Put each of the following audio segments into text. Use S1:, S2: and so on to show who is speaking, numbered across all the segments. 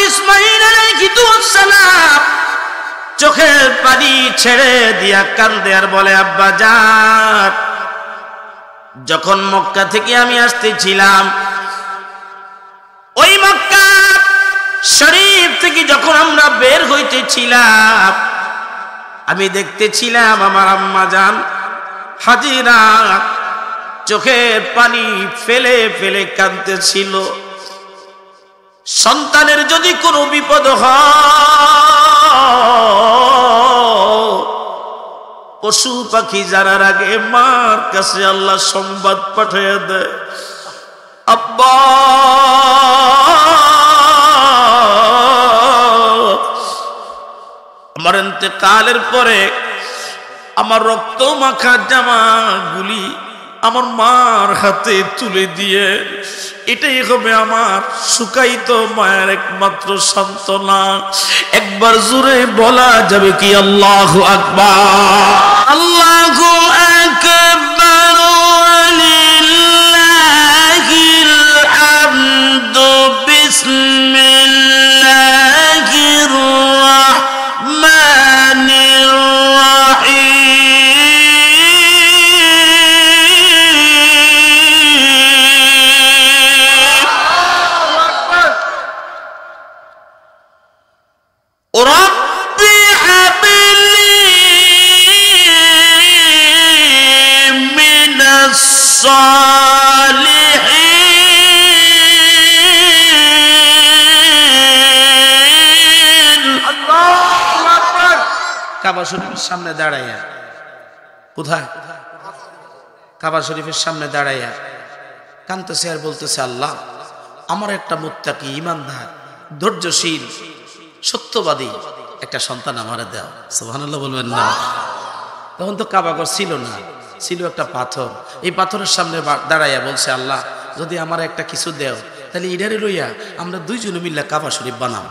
S1: ইসমাঈল আলাইহিস সালাম চোখের পানি ছেড়ে দিয়া কান্দে আর বলে, আব্বা জান, যখন মক্কা থেকে আমি আসতেছিলাম, ওই মক্কা শরীফ থেকে যখন আমরা বের হইতেছিলাম, আমি দেখতেছিলাম আমার আম্মা জান হাজিরা চোখের পানি ফেলে ফেলে কাঁদতেছিল। সন্তানের যদি কোনো বিপদ হয়, পশু পাখি জানার আগে মার কাছে আল্লাহ সংবাদ পাঠিয়ে দেয়, আব্বা আমার ইন্তেকালের পরে আমার রক্ত মাখা জামাগুলি আমার মার হাতে তুলে দিয়ে, এটাই হবে আমার শুকায়িত মায়ের একমাত্র সান্ত্বনা। একবার জোরে বলা যাবে কি আল্লাহু আকবার, আল্লাহু আকবার, লিল্লাহিল হামদু, বিসমিল্লাহির রাহমানির রাহিম। ربي هب لي من الصالحين। الله أكبر। কাবা শরীফের সামনে দাঁড়াইয়া, কোথায়? কাবা শরীফের সামনে দাঁড়াইয়া কাঁদতেছে আর বলতেছে, আল্লাহ আমার একটা মুত্তাকি, ঈমানদার, ধৈর্যশীল, সত্যবাদী একটা সন্তান আমারে দাও। সুবহানাল্লাহ বলবেন না? তখন তো কাবাঘর ছিল না, ছিল একটা পাথর। এই পাথরের সামনে দাঁড়াইয়া বলছে, আল্লাহ যদি আমার একটা কিছু দেও, তাহলে ইডারে লইয়া আমরা দুইজনে মিল্লা কাবা শরীফ বানাবো।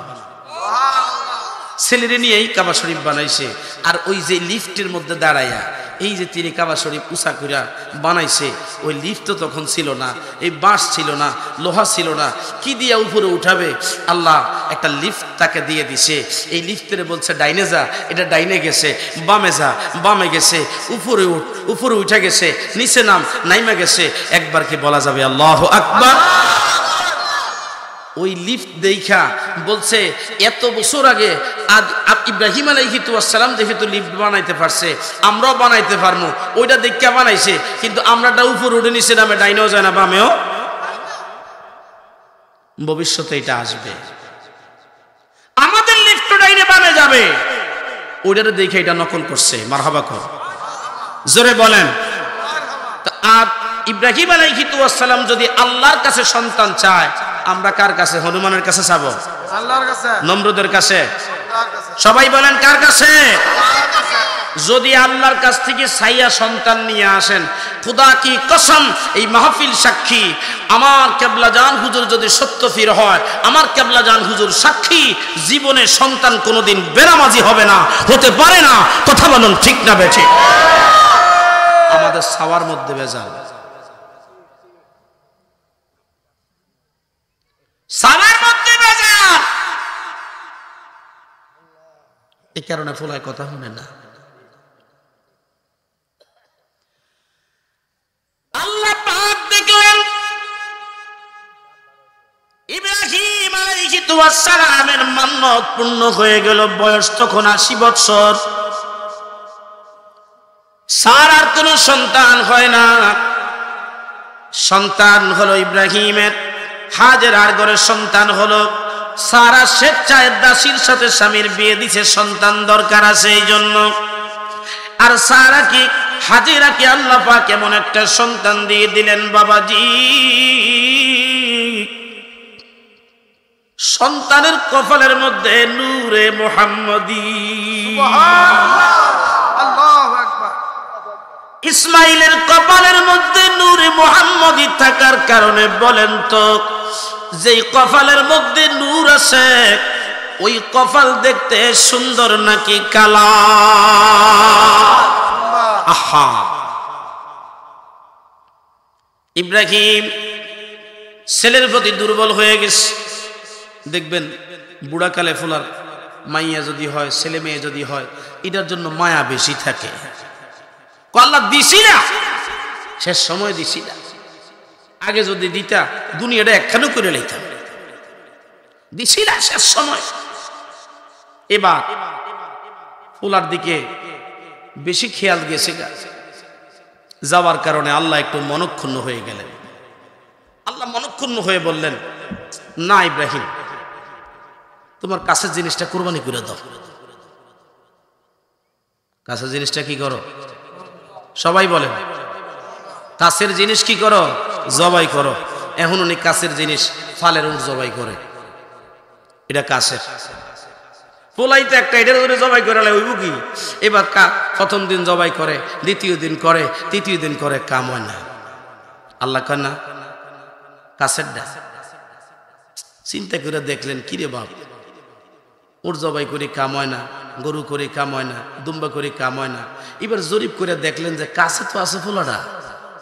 S1: ছেলেরে নিয়েই কাবা শরীফ বানাইছে। আর ওই যে লিফটের মধ্যে দাঁড়াইয়া এই যে তিনি কাবা শরীফ উঁচা কইরা বানাইছে, ওই লিফট তো তখন ছিল না, এই বাঁশ ছিল না, লোহা ছিল না, কি দিয়া উপরে উঠাবে? আল্লাহ একটা লিফট তাকে দিয়ে দিছে। এই লিফটের বলছে ডাইনে যা, এটা ডাইনে গেছে, বামে যা, বামে গেছে, উপরে উঠ, উপরে উঠে গেছে, নিচে নাম, নাইমা গেছে। একবার কি বলা যাবে আল্লাহু আকবার? ওই লিফট দেখা বলছে এত বছর আগে ইব্রাহিম আলাইহিস সালাম দেখে তো লিফট বানাইতে পারছে, আমরাও বানাইতে পারবো। ওইটা দেখে বানাইছে, কিন্তু আমরাটা উপরে উঠে নিচে নামে, ডাইনেও যায় না, বামেও। ভবিষ্যতে এটা আসবে, আমাদের লিফট ডাইনে বামে যাবে। ওইটা দেখে এটা নকল করছে। মারহাবা কর, জোরে বলেন। আর ইব্রাহিম আলাইহিস সালাম যদি আল্লাহর কাছে সন্তান চায়, আমরা কার কাছে? হনুমানের কাছে চাবো? আল্লাহর কাছে? নমরুদের কাছে? সবাই বলেন কার কাছে? যদি আল্লাহর কাছ থেকে ছাইয়া সন্তান নিয়ে আসেন, খুদা কি কসম, এই মাহফিল সাক্ষী, আমার কেবলা জান হুজুর যদি সত্য ফির হয়, আমার কেবলা জান হুজুর সাক্ষী, জীবনে সন্তান কোনোদিন বেনামাজি হবে না, হতে পারে না। কথা বলুন ঠিক না বেঠিক? আমাদের সাওয়ার মধ্যে ভেজাল, সাওয়ার মধ্যে ভেজাল, এই কারণে ফুলায় কথা শুনে না। আল্লাহ পাক দেখলেন ইব্রাহিম আলাইহিস সালামের মান্নত পূর্ণ হয়ে গেল, বয়স তখন 80 বছর। সারার কোনো সন্তান হয় না, সন্তান হলো ইব্রাহিমের। হাজেরার ঘরে সন্তান হলো। সারা স্বেচ্ছায় দাসীর সাথে স্বামীর বিয়ে দিছে, সন্তান দরকার আছে এই জন্য। আর সারা কি হাজেরাকে আল্লাহ পাক এমন একটা সন্তান দিয়ে দিলেন, বাবাজি, সন্তানের কপালের মধ্যে নূরে মুহাম্মদী। আল্লাহু আকবার। ইসমাইলের কপালের মধ্যে নূরে মুহাম্মদী থাকার কারণে বলেন তো, যেই কপালের মধ্যে নূর আছে, ওই কপাল দেখতে সুন্দর নাকি কালা? আহা, ইব্রাহিম ছেলের প্রতি দুর্বল হয়ে গেছে। দেখবেন বুড়াকালে ফুলার মাইয়া যদি হয়, ছেলে মেয়ে যদি হয়, এটার জন্য মায়া বেশি থাকে। আল্লাহ দিছি না, শেষ সময় দিছি না, আগে যদি দিতা দুনিয়াটা একখানে করে লইতাম, দিছি না শেষ সময়। এবার ফুলার দিকে বেশি খেয়াল গেছে, যাওয়ার কারণে আল্লাহ একটু মনক্ষুণ্ণ হয়ে গেলেন। আল্লাহ মনক্ষুণ্ণ হয়ে বললেন, না ইব্রাহিম, তোমার কাছের জিনিসটা কুরবানি করে দাও। কাছের জিনিসটা কি করো? সবাই বলেন, কাছের জিনিস কি করো? জবাই করো। এখন উনি কাছের জিনিস ফালের উঠ জবাই করে, এটা কাছের পোলাই তো একটা, এটার ধরে জবাই করে হইব কি? এবার প্রথম দিন জবাই করে, দ্বিতীয় দিন করে, তৃতীয় দিন করে, কাম হয় না। আল্লাহ কয় না কাছের ডা। চিন্তা করে দেখলেন, কিরে বাপ, ওর জবাই করে কাম হয় না, গরু করে কাম হয় না, দুম্বা করে কাম হয় না। এবার জরিপ করে দেখলেন যে কাছে তো আছে ফোলাটা,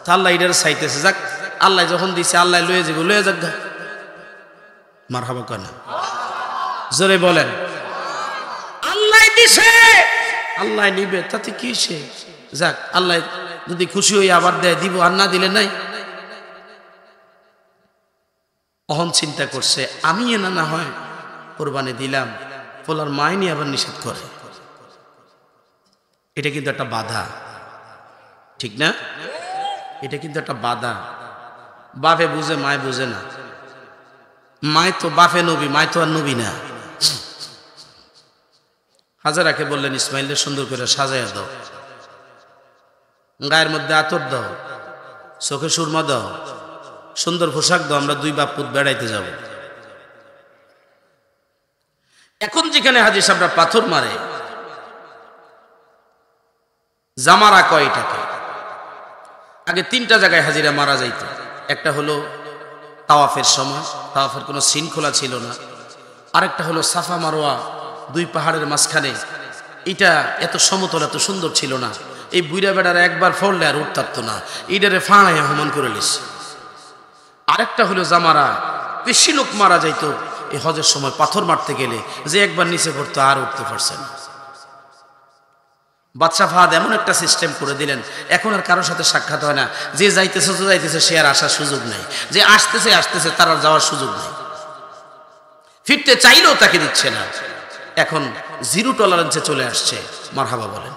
S1: তা আল্লাহ এটার চাইতেছে, যাক আল্লাহ যখন দিছে আল্লাহ লয়ে যাবে, লয়ে যাক গা। মারহাবা কয় না? জোরে বলেন, আল্লাহ দিছে আল্লাহ নিবে, তাতে কি সে, যাক আল্লাহ যদি খুশি হই আবার দেয় দিব, আর না দিলে নাই। অহন চিন্তা করছে, আমি এনা না হয় কোরবানি দিলাম, পোলার মাইনি আবার নিষেধ করে, এটা কিন্তু একটা বাধা, ঠিক না? এটা কিন্তু একটা বাধা। বাপে বুঝে, মায় বুঝে না। মায় তো বাপে নবী, মায় তো আর নবী না। হাজারাকে বললেন, ইসমাইলকে সুন্দর করে সাজাইয়া দাও, গায়ের মধ্যে আতর দাও, চোখে সুরমা দাও, সুন্দর পোশাক দাও, আমরা দুই বাপ পুত বেড়াইতে যাব। এখন যেখানে হাজি সাহেবরা পাথর মারে, জামারা কয় এটাকে, আগে তিনটা জায়গায় হাজিরা মারা যাইত। একটা হলো তাওয়াফের সময়, তাওয়াফের কোনো শৃঙ্খলা ছিল না। আরেকটা হলো সাফা মারোয়া, দুই পাহাড়ের মাঝখানে, এটা এত সমতল এত সুন্দর ছিল না। এই বুইরা বেড়ারা একবার ফললে আর উঠতারত না, ইডারে ফাঁড়াইয়া হমান করে লিস। আরেকটা হলো জামারা, বেশি লোক মারা যাইতো এই হজের সময় পাথর মারতে গেলে, যে একবার নিচে পড়তো আর উঠতে পারছে না। বাদশা ফাহাদ এমন একটা সিস্টেম করে দিলেন, এখন আর কারোর সাথে সাক্ষাৎ হয় না। যে যাইতেছে তো যাইতেছে, সে আর আসার সুযোগ নেই। যে আসতেছে আসতেছে, তার আর যাওয়ার সুযোগ নেই। ফিরতে চাইলেও তাকে দিচ্ছে না। এখন জিরো টলারেন্সে চলে আসছে। মারহাবা বলেন।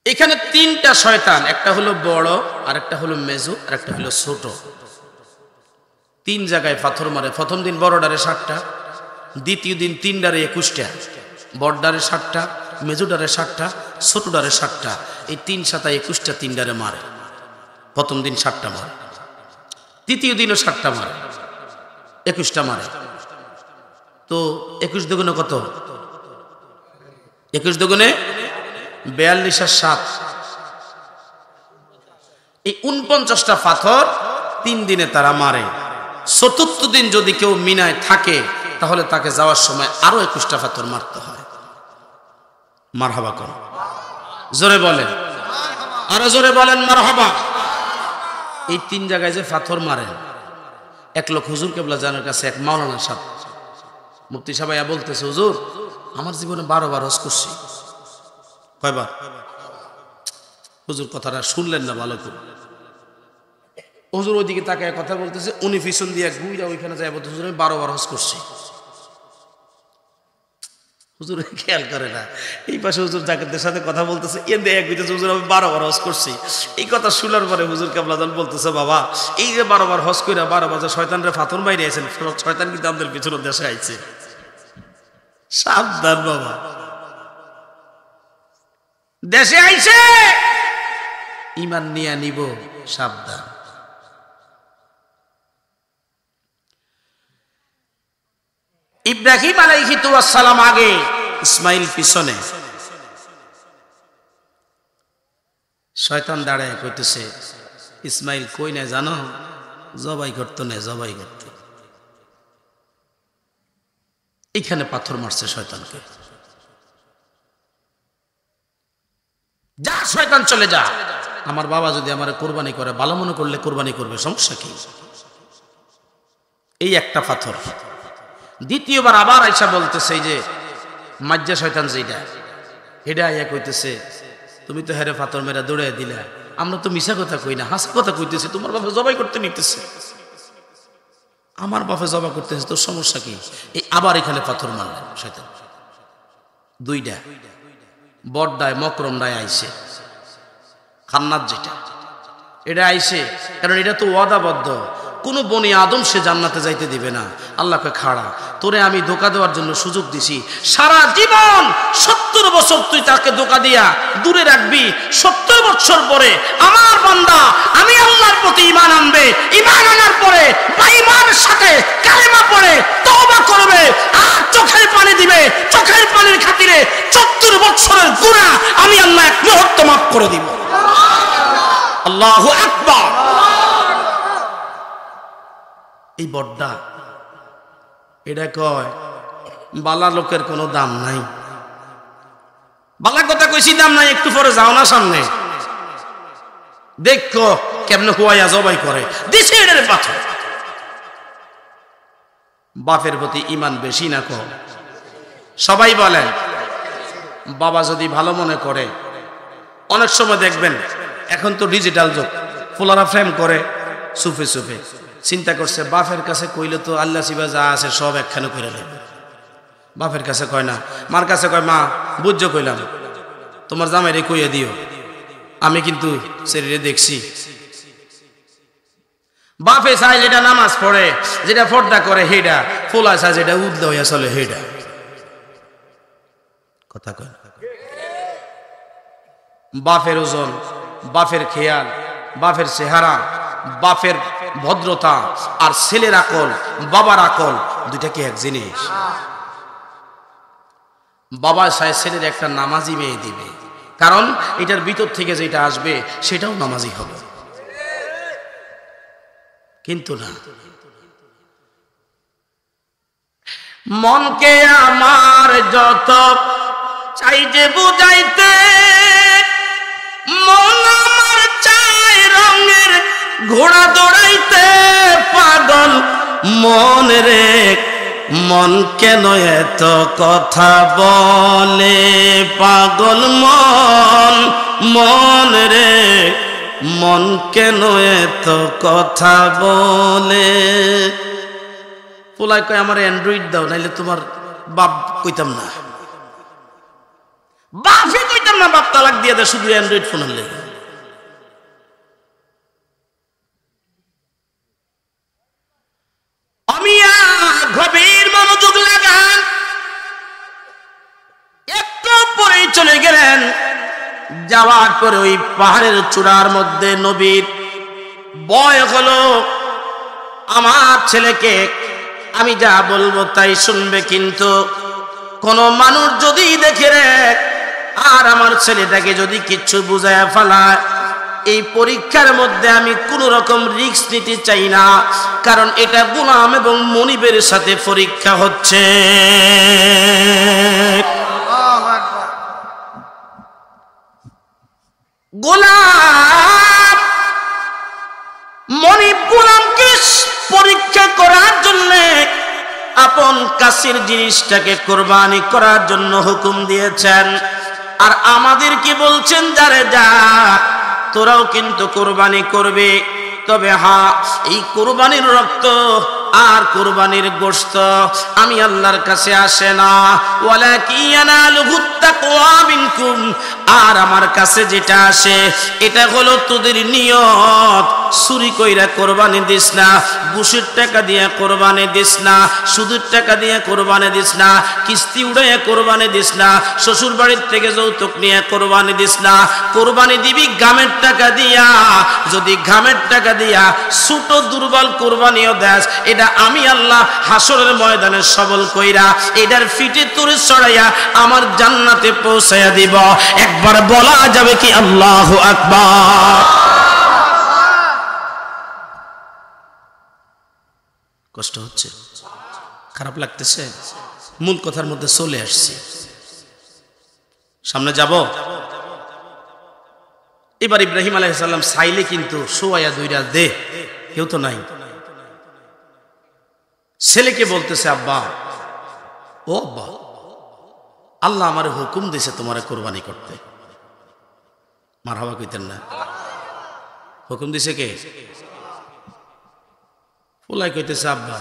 S1: এখানে তিনটা শয়তান, একটা হলো বড়, আরেকটা হলো মেজো, আর একটা হলো ছোট। তিন জায়গায় পাথর মারে। প্রথম দিন বড়ডারে 60টা, দ্বিতীয় দিন 3ডারে 21টা, বড়ডারে 60টা, মেজোডারে 60টা, ছোটডারে 60টা। এই 3 7 21টা 3ডারে মারে। প্রথম দিন 60টা মারে, তৃতীয় দিনও 60টা মারে, 21টা মারে। তো 21 দুগুণে কত? 21 দুগুণে 42 আর 7, এই 49টা পাথর 3 দিনে তারা মারে। চতুর্থ দিন যদি কেউ মিনায় থাকে, তাহলে তাকে যাওয়ার সময় আরো 21টা পাথর মারতে হয়। মারহাবা কর, জোরে বলেন, আরো জোরে বলেন মারহাবা। এই 3 জায়গায় যে পাথর মারেন, এক লোক হুজুর কেবলা জানার কাছে এক মাওলানা সাহেব, মুফতি সাহেব বলতেছে, হুজুর আমার জীবনে 12 বার হজ করছি। কয়বার? হুজুর কথাটা শুনলেন না ভালো করে। হুজুর ওইদিকে তাকায় কথা বলতেছে, উনি পিছন দিয়ে ঘুরে ওইখানে যায় বলতে, হুজুর আমি 12 বার হজ করছি। হুজুর খেয়াল করে না, এই পাশে হুজুর জাকেরদের সাথে কথা বলতেছে, এ দেখ বুঝতেছে হুজুর আমি 12 বার হজ করছি। এই কথা শোনার পরে হুজুর কাবলাদান বলতেছে, বাবা এই যে 12 বার হজ করে 12 বার শয়তানরে ফাতর মাইরে আছেন, শয়তান কিন্তু আমাদের পিছনের দেশে আইছে, সাবধান বাবা, দেশে আইছে, ইমান নিয়ে নিব, সাবধান। ইব্রাহিম আলাইহিস সালাম আগে, ইসমাইল পিছনে। শয়তান দাঁড়ায় কইতেছে, ইসমাইল কই না জানো, জবাই করতো না, জবাই করতো। এখানে পাথর মারছে শয়তানকে। যা শয়তান চলে যা, আমার বাবা যদি আমার কোরবানি করে, ভালো মনে করলে কোরবানি করবে, সমস্যা কি? এই একটা পাথর। দ্বিতীয়বার আবার আইসা বলতেছে যে মাজ্জা শয়তান যেটা, এটা আইয়া কইতেছে তুমি তো হেরে পাথর মেরা দৌড়ে দিলা, আমরা তো মিশা কথা কই না, হাসা কথা কইতেছি, তোমার বাপে জবাই করতে নিতেছে। আমার বাপে জবা করতেছে, তোর সমস্যা কি? এই আবার এখানে পাথর মারলেন শয়তান। দুইটা বড়ডায় মকরমডায় আইসে, খান্নাত যেটা এটা আইসে, কারণ এটা তো ওয়াদাবদ্ধ, কোনো বনি আদম সে জান্নাতে যাইতে দিবে না। আল্লাহকে খাড়া তোরে আমি ধোকা দেওয়ার জন্য সুযোগ দিছি, সারা জীবন 70 বছর তুই তাকে ধোকা দিয়া দূরে রাখবি, 70 বছর পরে আমার বান্দা আমি আল্লাহর প্রতি ঈমান আনবে, ঈমান আনার পরে বেঈমানের সাথে কালেমা পড়ে তওবা করবে আর চোখের পানি দিবে, চোখের পানির খাতিরে 70 বছরের গুনাহ আমি আল্লাহ এক মুহূর্তে মাফ করে দিব। আল্লাহু আকবার। এই বড়টা এটা কয় বালা লোকের কোনো দাম নাই, বালা কথা কইছি দাম নাই, একটু পরে যাও না সামনে দেখো কেমনে হুয়াইয়া জবাই করে দিছে এটার পাথর। বাপের প্রতি ঈমান বেশি না কম? সবাই বলেন। বাবা যদি ভালো মনে করে, অনেক সময় দেখবেন এখন তো ডিজিটাল যুগ, ফুলারা ফ্রেম করে সুফে সুফে, চিন্তা করছে বাপের কাছে কইলে তো আল্লাহ সিবা যা আছে সব একখানে করে নেবে। বাপের কাছে কয় না, মার কাছে কয় মা বুঝছো কইলাম তোমার জামাইরে কইয়ে দিও, আমি কিন্তু শরীরে দেখছি। বাপে চাই যেটা নামাজ পড়ে, যেটা পর্দা করে হেডা, ফোলা চাই যেটা উদ্দ হইয়া চলে হেডা। কথা কয় বাপের ওজন, বাপের খেয়াল, বাপের চেহারা, বাপের ভদ্রতা আর ছেলের আকল, বাবার আকল, দুইটা কি এক জিনিস? বাবা চায় ছেলের একটা নামাজি মেয়ে দিবে, কারণ এটার ভিতর থেকে যেটা আসবে সেটাও নামাজি হবে। কিন্তু না, মনকে আমার যত চাই যে বুঝাইতে, মন আমার চাই রঙের ঘোড়া দৌড়াইতে, পাগল মন রে মন কেন এত কথা বলে, পাগল মন মন রে মন কেন এত কথা বলে। পোলায় কয় আমার অ্যান্ড্রয়েড দাও, নাইলে তোমার বাপ কইতাম না, বাপে কইতাম না, বাপ তালাক দিয়ে দেয় শুধু অ্যান্ড্রয়েড ফোনের লেগে। অমিয়া গভীর মনোযোগ লাগান, একটু পরেই চলে গেলেন। যাওয়ার পরে ওই পাহাড়ের চূড়ার মধ্যে নবীর ভয় হলো, আমার ছেলেকে আমি যা বলবো তাই শুনবে, কিন্তু কোন মানুষ যদি দেখে রে আর আমার ছেলেটাকে যদি কিচ্ছু বুঝায় ফেলায়, এই পরীক্ষার মধ্যে আমি কোন রকম রিস্ক নিতে চাই না, কারণ এটা গোলাম এবং মনিবের সাথে পরীক্ষা হচ্ছে। গোলাম মনিব গোলামকে পরীক্ষা করার জন্য আপন কাছের জিনিসটাকে কোরবানি করার জন্য হুকুম দিয়েছেন, আর আমাদেরকে বলছেন যারে যা তোরাও কিন্তু কোরবানি করবে, তবে হ্যাঁ এই কোরবানির রক্ত আর কোরবানির গোশত আমি আল্লাহর কাছে আসে না, ওয়ালাকিন ইয়ানালুহুত তাকওয়া মিনকুম, আর আমার কাছে যেটা আসে এটা হলো তোদের নিয়ত। চুরি কইরা কোরবানি দিস না, ঘুষের টাকা দিয়ে কোরবানি দিস না, সুদের টাকা দিয়ে কোরবানি দিস না, কিস্তি উড়াইয়া কোরবানি দিস না, শ্বশুর বাড়ির থেকে যৌতুক নিয়ে কোরবানি দিস না। কোরবানি দিবি ঘামের টাকা দিয়া, যদি ঘামের টাকা দিয়া ছোট দুর্বল কোরবানিও দেস, এটা আমি আল্লাহ হাসরের ময়দানে সবল কইরা এটার ফিটে তুরে চড়াইয়া আমার জান্নাতে পৌঁছাইয়া দিব। একবার বলা যাবে কি আল্লাহু আকবার? কষ্ট হচ্ছে, খারাপ লাগতেছে, মূল কথার মধ্যে চলে আসছি, সামনে যাব। এবার ইব্রাহিম আলাইহিস সালাম চাইলে কিন্তু সোয়া দুইটা দে, কেউ তো নাই। ছেলেকে বলতেছে, আব্বা, ও আব্বা, আল্লাহ আমারে হুকুম দিয়েছে তোমারে কোরবানি করতে। মারহাবা কইতেন না? হুকুম দিছে কে? ফুলাই কইতেছে, আব্বা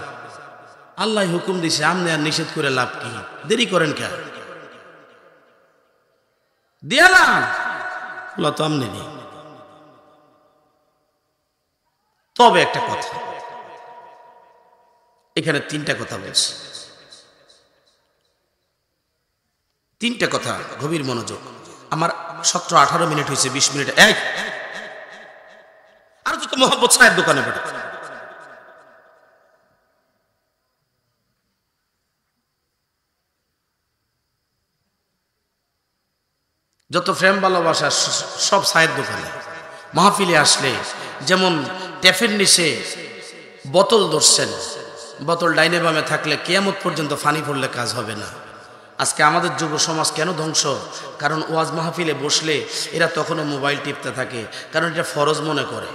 S1: আল্লাহ হুকুম দিছে, আমনে আর নিষেধ করে লাভ কি, দেরি করেন কে? দিয়ালাম ফুলা তো আমনে নেই। তবে একটা কথা, এখানে তিনটা কথা বলছে, তিনটা কথা, গভীর মনোযোগ। আমার 17-18 মিনিট হয়েছে, 20 মিনিট আর যত মোহাম্মদ সাহেব দোকানে বেড়ে। যত প্রেম ভালোবাসা সব সাহেব দোকানে। মাহফিলে আসলে যেমন ট্যাপের নিচে বোতল ধরছেন, বোতল ডাইনে বামে থাকলে কিয়ামত পর্যন্ত ফানি পড়লে কাজ হবে না। আজকে আমাদের যুব সমাজ কেন ধ্বংস? কারণ ওয়াজ মাহফিলে বসলে এরা তখনও মোবাইল টিপতে থাকে, কারণ এটা ফরজ মনে করে।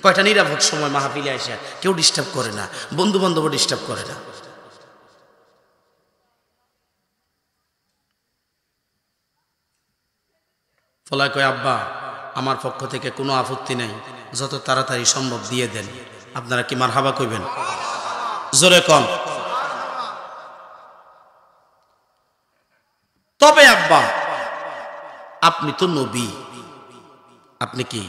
S1: কয়টা নিরাপদ সময় মাহফিলে আসে, কেউ ডিস্টার্ব করে না, বন্ধু বান্ধব ডিস্টার্ব করে না। ফলায় কয়, আব্বা আমার পক্ষ থেকে কোনো আপত্তি নাই, যত তাড়াতাড়ি সম্ভব দিয়ে দেন। আপনারা কি মারহাবা কইবেন? জোরে কম। তবে আব্বা আপনি তো নবী, আপনি কি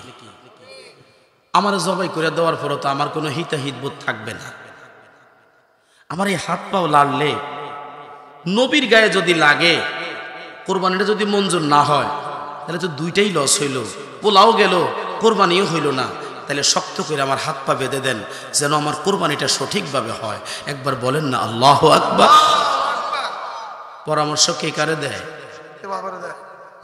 S1: আমার জবাই করে দেওয়ার পরও তো আমার কোনো হিতাহিত বোধ থাকবে না। আমার এই হাত পাও লাগলে, নবীর গায়ে যদি লাগে, কোরবানিটা যদি মঞ্জুর না হয়, তাহলে তো দুইটাই লস হইল, পোলাও গেল, কোরবানিও হইল না। তাহলে শক্ত করে আমার হাত পা বেঁধে দেন, যেন আমার কোরবানিটা সঠিকভাবে হয়। একবার বলেন না আল্লাহু আকবার। পরামর্শ কে কারে দেয়?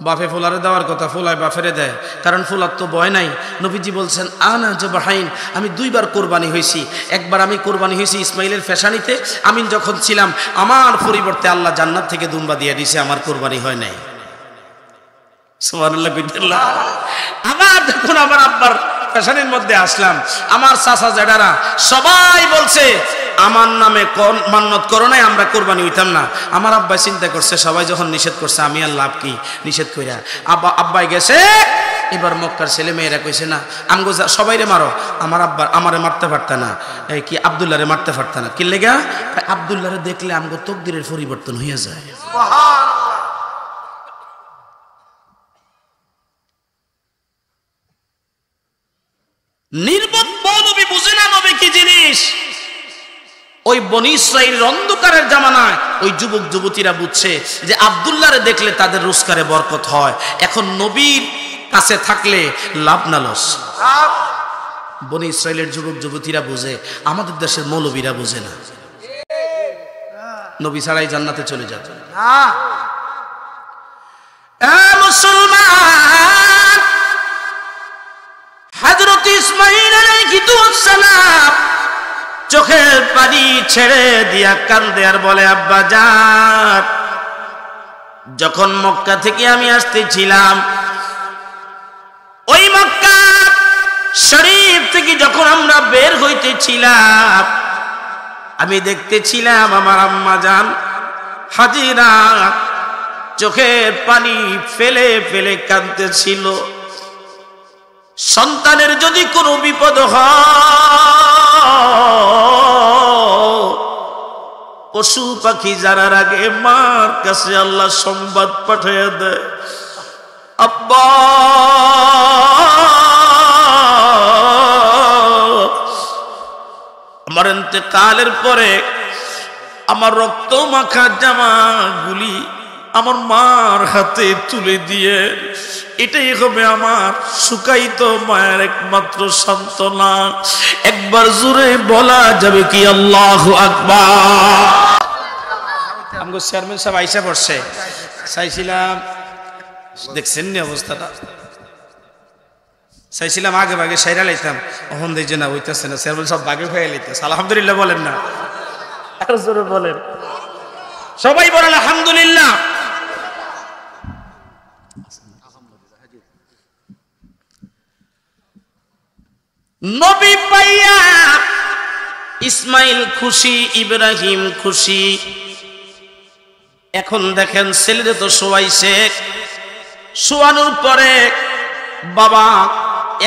S1: বাপে ফুলারে দেওয়ার কথা, ফুলায় বাফেরে দেয়, কারণ ফুলার তো ভয় নাই। নবীজি বলছেন, আনা জবাহাইন, আমি দুইবার কোরবানি হয়েছি। একবার আমি কোরবানি হয়েছি ইসমাইলের ফেশানিতে, আমি যখন ছিলাম, আমার পরিবর্তে আল্লাহ জান্নাত থেকে দুম্বা দিয়ে দিছে, আমার কোরবানি হয় নাই। সুবহানাল্লাহ বিল্লাহ। আবার যখন আমার আব্বার ফ্যাশনের মধ্যে আসলাম, আমার চাচা জেডারা সবাই বলছে আমার নামে মান্নত করো নাই, আমরা কোরবানি হইতাম না। আমার আব্বাই চিন্তা করছে, সবাই যখন নিষেধ করছে, আমি আর লাভ কি নিষেধ কইরা। আব্বাই গেছে, এবার মক্কার ছেলে মেয়েরা কইছে, না আমগো সবাইরে মারো, আমার আব্বার আমারে মারতে পারত না, কি আব্দুল্লাহরে মারতে পারত না। কি লেগা? আব্দুল্লাহরে দেখলে আমগো তকদিরের পরিবর্তন হইয়া যায়। নির্বোধ নবী বুঝে না নবী কি জিনিস। ওই বনী ইসরাইলের অন্ধকারের জামানায় ওই যুবক যুবতীরা বুঝছে যে আব্দুল্লাহরে দেখলে তাদের রোজগারে বরকত হয়। এখন নবীর কাছে থাকলে লাভ না লস। বনী ইসরাইলের যুবক যুবতীরা বুঝে, আমাদের দেশের মৌলবীরা বুঝে না। নবী ছাড়াই জান্নাতে চলে যাবে না। মুসলমান, হযরত ইসমাঈল আলাইহিস সালাম চোখের পানি ছেড়ে দিয়া কান্দে আর বলে, আব্বা জান, যখন মক্কা থেকে আমি আসতেছিলাম, ওই মক্কা শরীফ থেকে যখন আমরা বের হইতেছিলাম, আমি দেখতেছিলাম আমার আম্মা জান হাজিরা চোখের পানি ফেলে ফেলে কাঁদতেছিল। সন্তানের যদি কোনো বিপদ হয়, পশু পাখি জানার আগে মার কাছে আল্লাহ সংবাদ পাঠিয়ে দেয়, আব্বা আমার ইন্তেকালের পরে আমার রক্ত মাখা জামাগুলি আমার মার হাতে তুলে দিয়ে, এটাই হবে আমার শুকায়িত মায়ের একমাত্র সান্ত্বনা। একবার জোরে বলা যাবে কি আল্লাহু আকবার। আমগো চেয়ারম্যান সাহেব আইসা পড়ছে, চাইছিলাম, দেখছেন নি অবস্থাটা, চাইছিলাম আগে ভাগে সাইরা লাইতাম, এখন দেখছি না হইতেছে না, চেয়ারম্যান সাহেব বাগে হয়ে লাইতেছে। আলহামদুলিল্লাহ বলেন না, আরো জোরে বলেন, সবাই বলেন আলহামদুলিল্লাহ। নবী পাইয়া ইসমাইল খুশি, ইব্রাহিম খুশি। এখন দেখেন ছেলেরে তো শোয়াইছে, শোয়ানোর পরে বাবা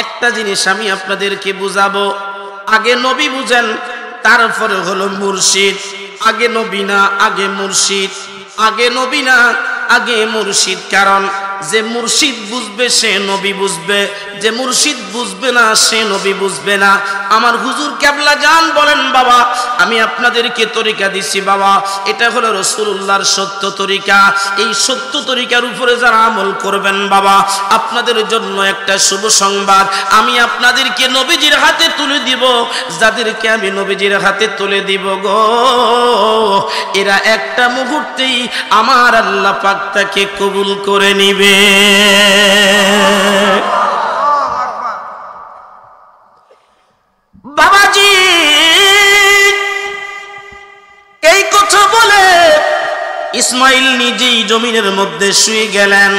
S1: একটা জিনিস আমি আপনাদেরকে বুঝাবো, আগে নবী বুঝেন তারপরে হলো মুর্শিদ। আগে নবী না আগে মুর্শিদ, আগে নবী না আগে মুর্শিদ। কারণ যে মুর্শিদ বুঝবে সে নবী বুঝবে, যে মুর্শিদ বুঝবে না সে নবী বুঝবে না। আমার হুজুর কেবলা জান বলেন, বাবা আমি আপনাদেরকে তরিকা দিচ্ছি বাবা, এটা হলো রাসূলুল্লাহর সত্য তরিকা। এই সত্য তরিকার উপরে যারা আমল করবেন বাবা, আপনাদের জন্য একটা শুভ সংবাদ আমি আপনাদেরকে নবীজির হাতে তুলে দিব। যাদেরকে আমি নবীজির হাতে তুলে দিব গো, এরা একটা মুহূর্তেই আমার আল্লাহ পাক তাকে কবুল করে নিবে। বাবাজি এই কথা বলে ইসমাইল নিজেই জমিনের মধ্যে শুয়ে গেলেন।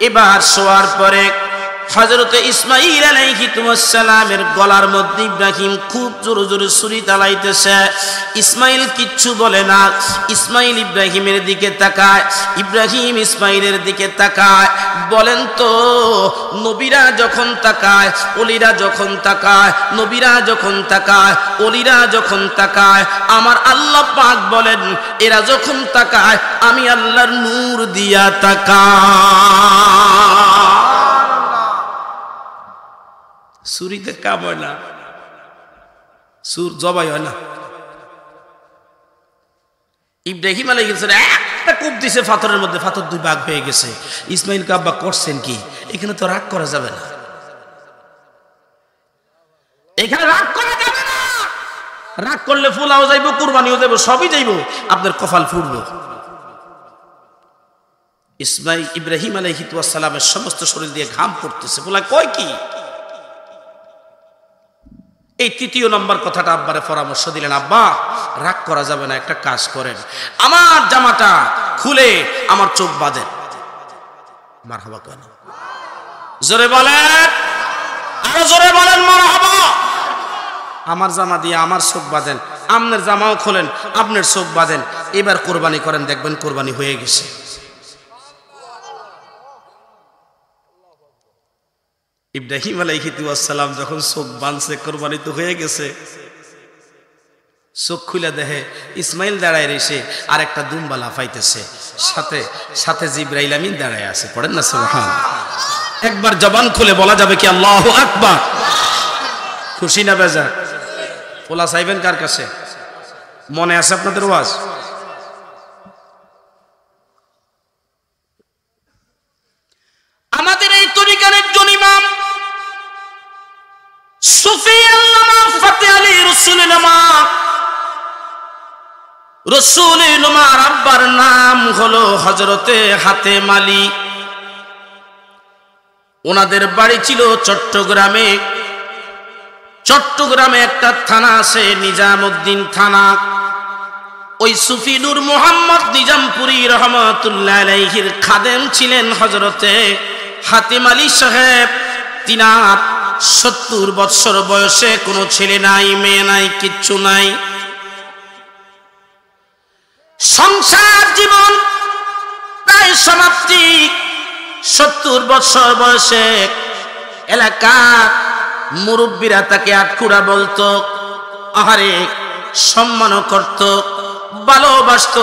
S1: এবার শোয়ার পরে হযরতে ইসমাইল আলাইহিস সালামের গলার মধ্যে ইব্রাহিম খুব জোরে জোরে ছুরি চালাইতেছে। ইসমাইল কিচ্ছু বলে না। ইসমাইল ইব্রাহিমের দিকে তাকায়, ইব্রাহিম ইসমাইলের দিকে তাকায়। বলেন তো নবীরা যখন তাকায়, ওলিরা যখন তাকায়, নবীরা যখন তাকায়, ওলিরা যখন তাকায়, আমার আল্লাহ পাক বলেন এরা যখন তাকায় আমি আল্লাহর নূর দিয়া তাকায়। ছুরিতে কাম হয় না, সুর জবাই হয় না। ইব্রাহিম আলাইহিস সালাম একটা কূপ দিছে পাথরের মধ্যে, পাথর দুই ভাগ হয়ে গেছে। ইসমাইল আব্বা করছেন কি? এখানে তো রাগ করা যাবে না, এখানে রাগ করা যাবে না। রাগ করলে ফুলাও যাইব, কুরবানিও যাইব, সবই যাইব, আপনার কপাল ফুটবো। ইব্রাহিম আলাইহিস সালামের সমস্ত শরীর দিয়ে ঘাম পড়তেছে। বলা কয় কি? এই তৃতীয় নম্বর কথাটা আব্বারে পরামর্শ দিলেন, আব্বা রাগ করা যাবে না, একটা কাজ করেন, আমার জামাটা খুলে আমার চোখ বাঁধেন। মারহাবা কেন? জোরে বলেন, আরো জোরে বলেন মারহাবা। আমার জামা দিয়ে আমার চোখ বাঁধেন, আপনার জামাও খোলেন, আপনার চোখ বাঁধেন। এবার কোরবানি করেন, দেখবেন কোরবানি হয়ে গেছে। ইব্রাহিম আলাইহিস সালাম যখন চোখ বাঁধছে, কোরবানি তো হয়ে গেছে, চোখ খুলে দেখে ইসমাইল দাঁড়ায় রয়েছে আর একটা দুম্বা লাফাইতেছে, সাথে সাথে জিবরাইল আমিন দাঁড়ায় আছে। পড়েন না সুবহানাল্লাহ। একবার জবান খুলে বলা যাবে কি আল্লাহু আকবার? খুশি না বেজার? পোলা চাইবেন কার কাছে? মনে আছে আপনাদের ওয়াজ? আমাদের এই তরিকার একজন ইমাম সুফি আল্লামা ফাতে আলী রসুলুল্লাহ, রসুলুল্লাহর আব্বার নাম হলো হযরতে হাতেম আলী। ওনাদের বাড়ি ছিল চট্টগ্রামে। চট্টগ্রামে একটা থানা আছে নিজামউদ্দিন থানা। ওই সুফি নূর মোহাম্মদ নিজামপুরী রহমাতুল্লাহ আলাইহির খাদেম ছিলেন হযরতে হাতেম আলী সাহেব। তিনার 70 বছর বয়সে কোনো ছেলে নাই, মেয়ে নাই, কিচ্ছু নাই। সংসার জীবন প্রায় সমাপ্তি। 70 বছর বয়সে এলাকার মুরব্বীরা তাকে আটকুড়া বলতো, আহারে সম্মানও করত, ভালোবাসত।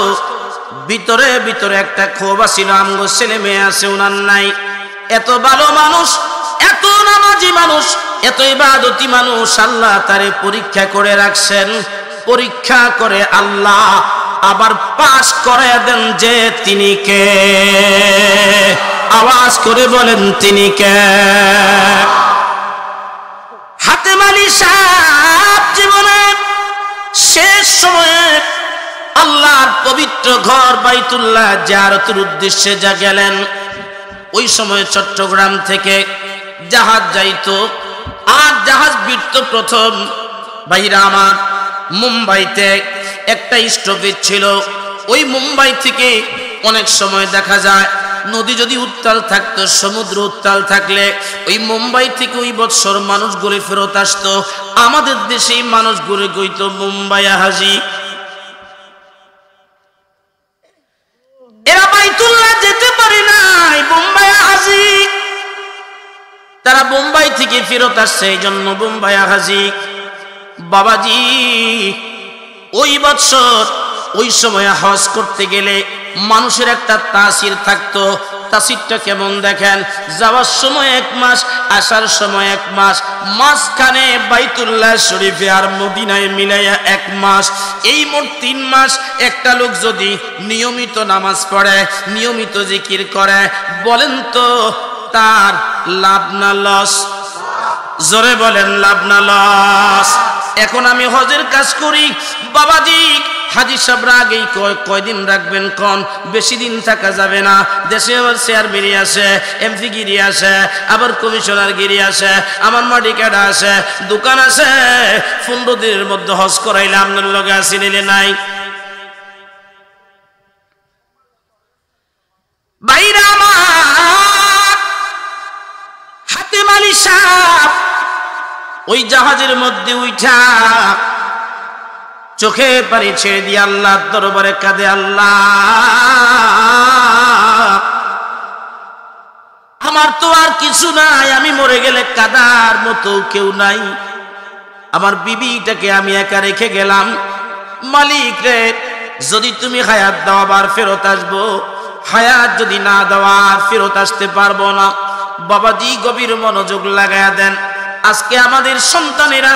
S1: ভিতরে ভিতরে একটা ক্ষোভ ছিল, আমগো ছেলে মেয়ে আছে, উনার নাই। এত ভালো মানুষ, এত নামাজি মানুষ, এত ইবাদতি মানুষ, আল্লাহ তারে পরীক্ষা করে রাখছেন। পরীক্ষা করে আল্লাহ আবার পাস করে দেন যে তিনি কে? আওয়াজ করে বলেন তিনি কে? হাতেম আলী সাহেব জীবনে শেষ সময়ে আল্লাহর পবিত্র ঘর বাইতুল্লাহ জিয়ারতের উদ্দেশ্যে যা গেলেন। ওই সময় চট্টগ্রাম থেকে জাহাজ যাইতো, আর জাহাজ ভিড়ত প্রথম ভাইরা আমার মুম্বাইতে একটা স্টপেজ ছিল। ওই মুম্বাই থেকে অনেক সময় দেখা যায় নদী যদি উত্তাল থাকতো, সমুদ্র উত্তাল থাকলে ওই মুম্বাই থেকে ওই বৎসর মানুষ ঘুরে ফেরত আসতো, আমাদের দেশে মানুষ ঘুরে গইতো মুম্বাই হাজি। এরা বাইতুল্লাহ যেতে পারে নাই, মুম্বাই হাজি। তারা মুম্বাই থেকে ফেরত আসছে, এই জন্য মুম্বাই হাজি। বাবাজি ওই বৎসর ওই সময় হজ করতে গেলে মানুষের একটা তাসির থাকতো। তাসিরটা কেমন দেখেন, যাওয়ার সময় 1 মাস, আসার সময় 1 মাস, মাঝখানে বাইতুল্লাহ শরীফে আর মদিনায় মিলাইয়া 1 মাস, এই মোট 3 মাস একটা লোক যদি নিয়মিত নামাজ পড়ে, নিয়মিত জিকির করে, বলেন তো তার লাভ না লস? জোরে বলেন লাভ না লস? এখন আমি হজের কাজ করি বাবাজি, হাজি সাহেবরা আগেই কয়দিন রাখবেন কোন, বেশি দিন থাকা যাবে না। দেশে আবার চেয়ার বেরিয়ে আসে, এমপি গিরি আসে, আবার কমিশনার গিরি আসে, আমার মাটি কাটা আসে, দোকান আছে। 15 দিনের মধ্যে হজ করাইলে আপনার লগে আসি নিলে নাই। বাইরা আমার হাতেম আলী সাহেব ওই জাহাজের মধ্যে উঠা চোখে পানি ছেড়ে দিয়ে আল্লাহর দরবারে কাঁদে, আল্লাহ আমার তো আর কিছু নাই, আমি মরে গেলে কাদার মতো কেউ নাই, আমার বিবিটাকে আমি একা রেখে গেলাম, মালিক রে যদি তুমি হায়াত দাও আবার ফেরত আসবো, হায়াত যদি না দেওয়া আর ফেরত আসতে পারবো না। বাবাজি গভীর মনোযোগ লাগায়া দেন। আজকে আমাদের সন্তানেরা,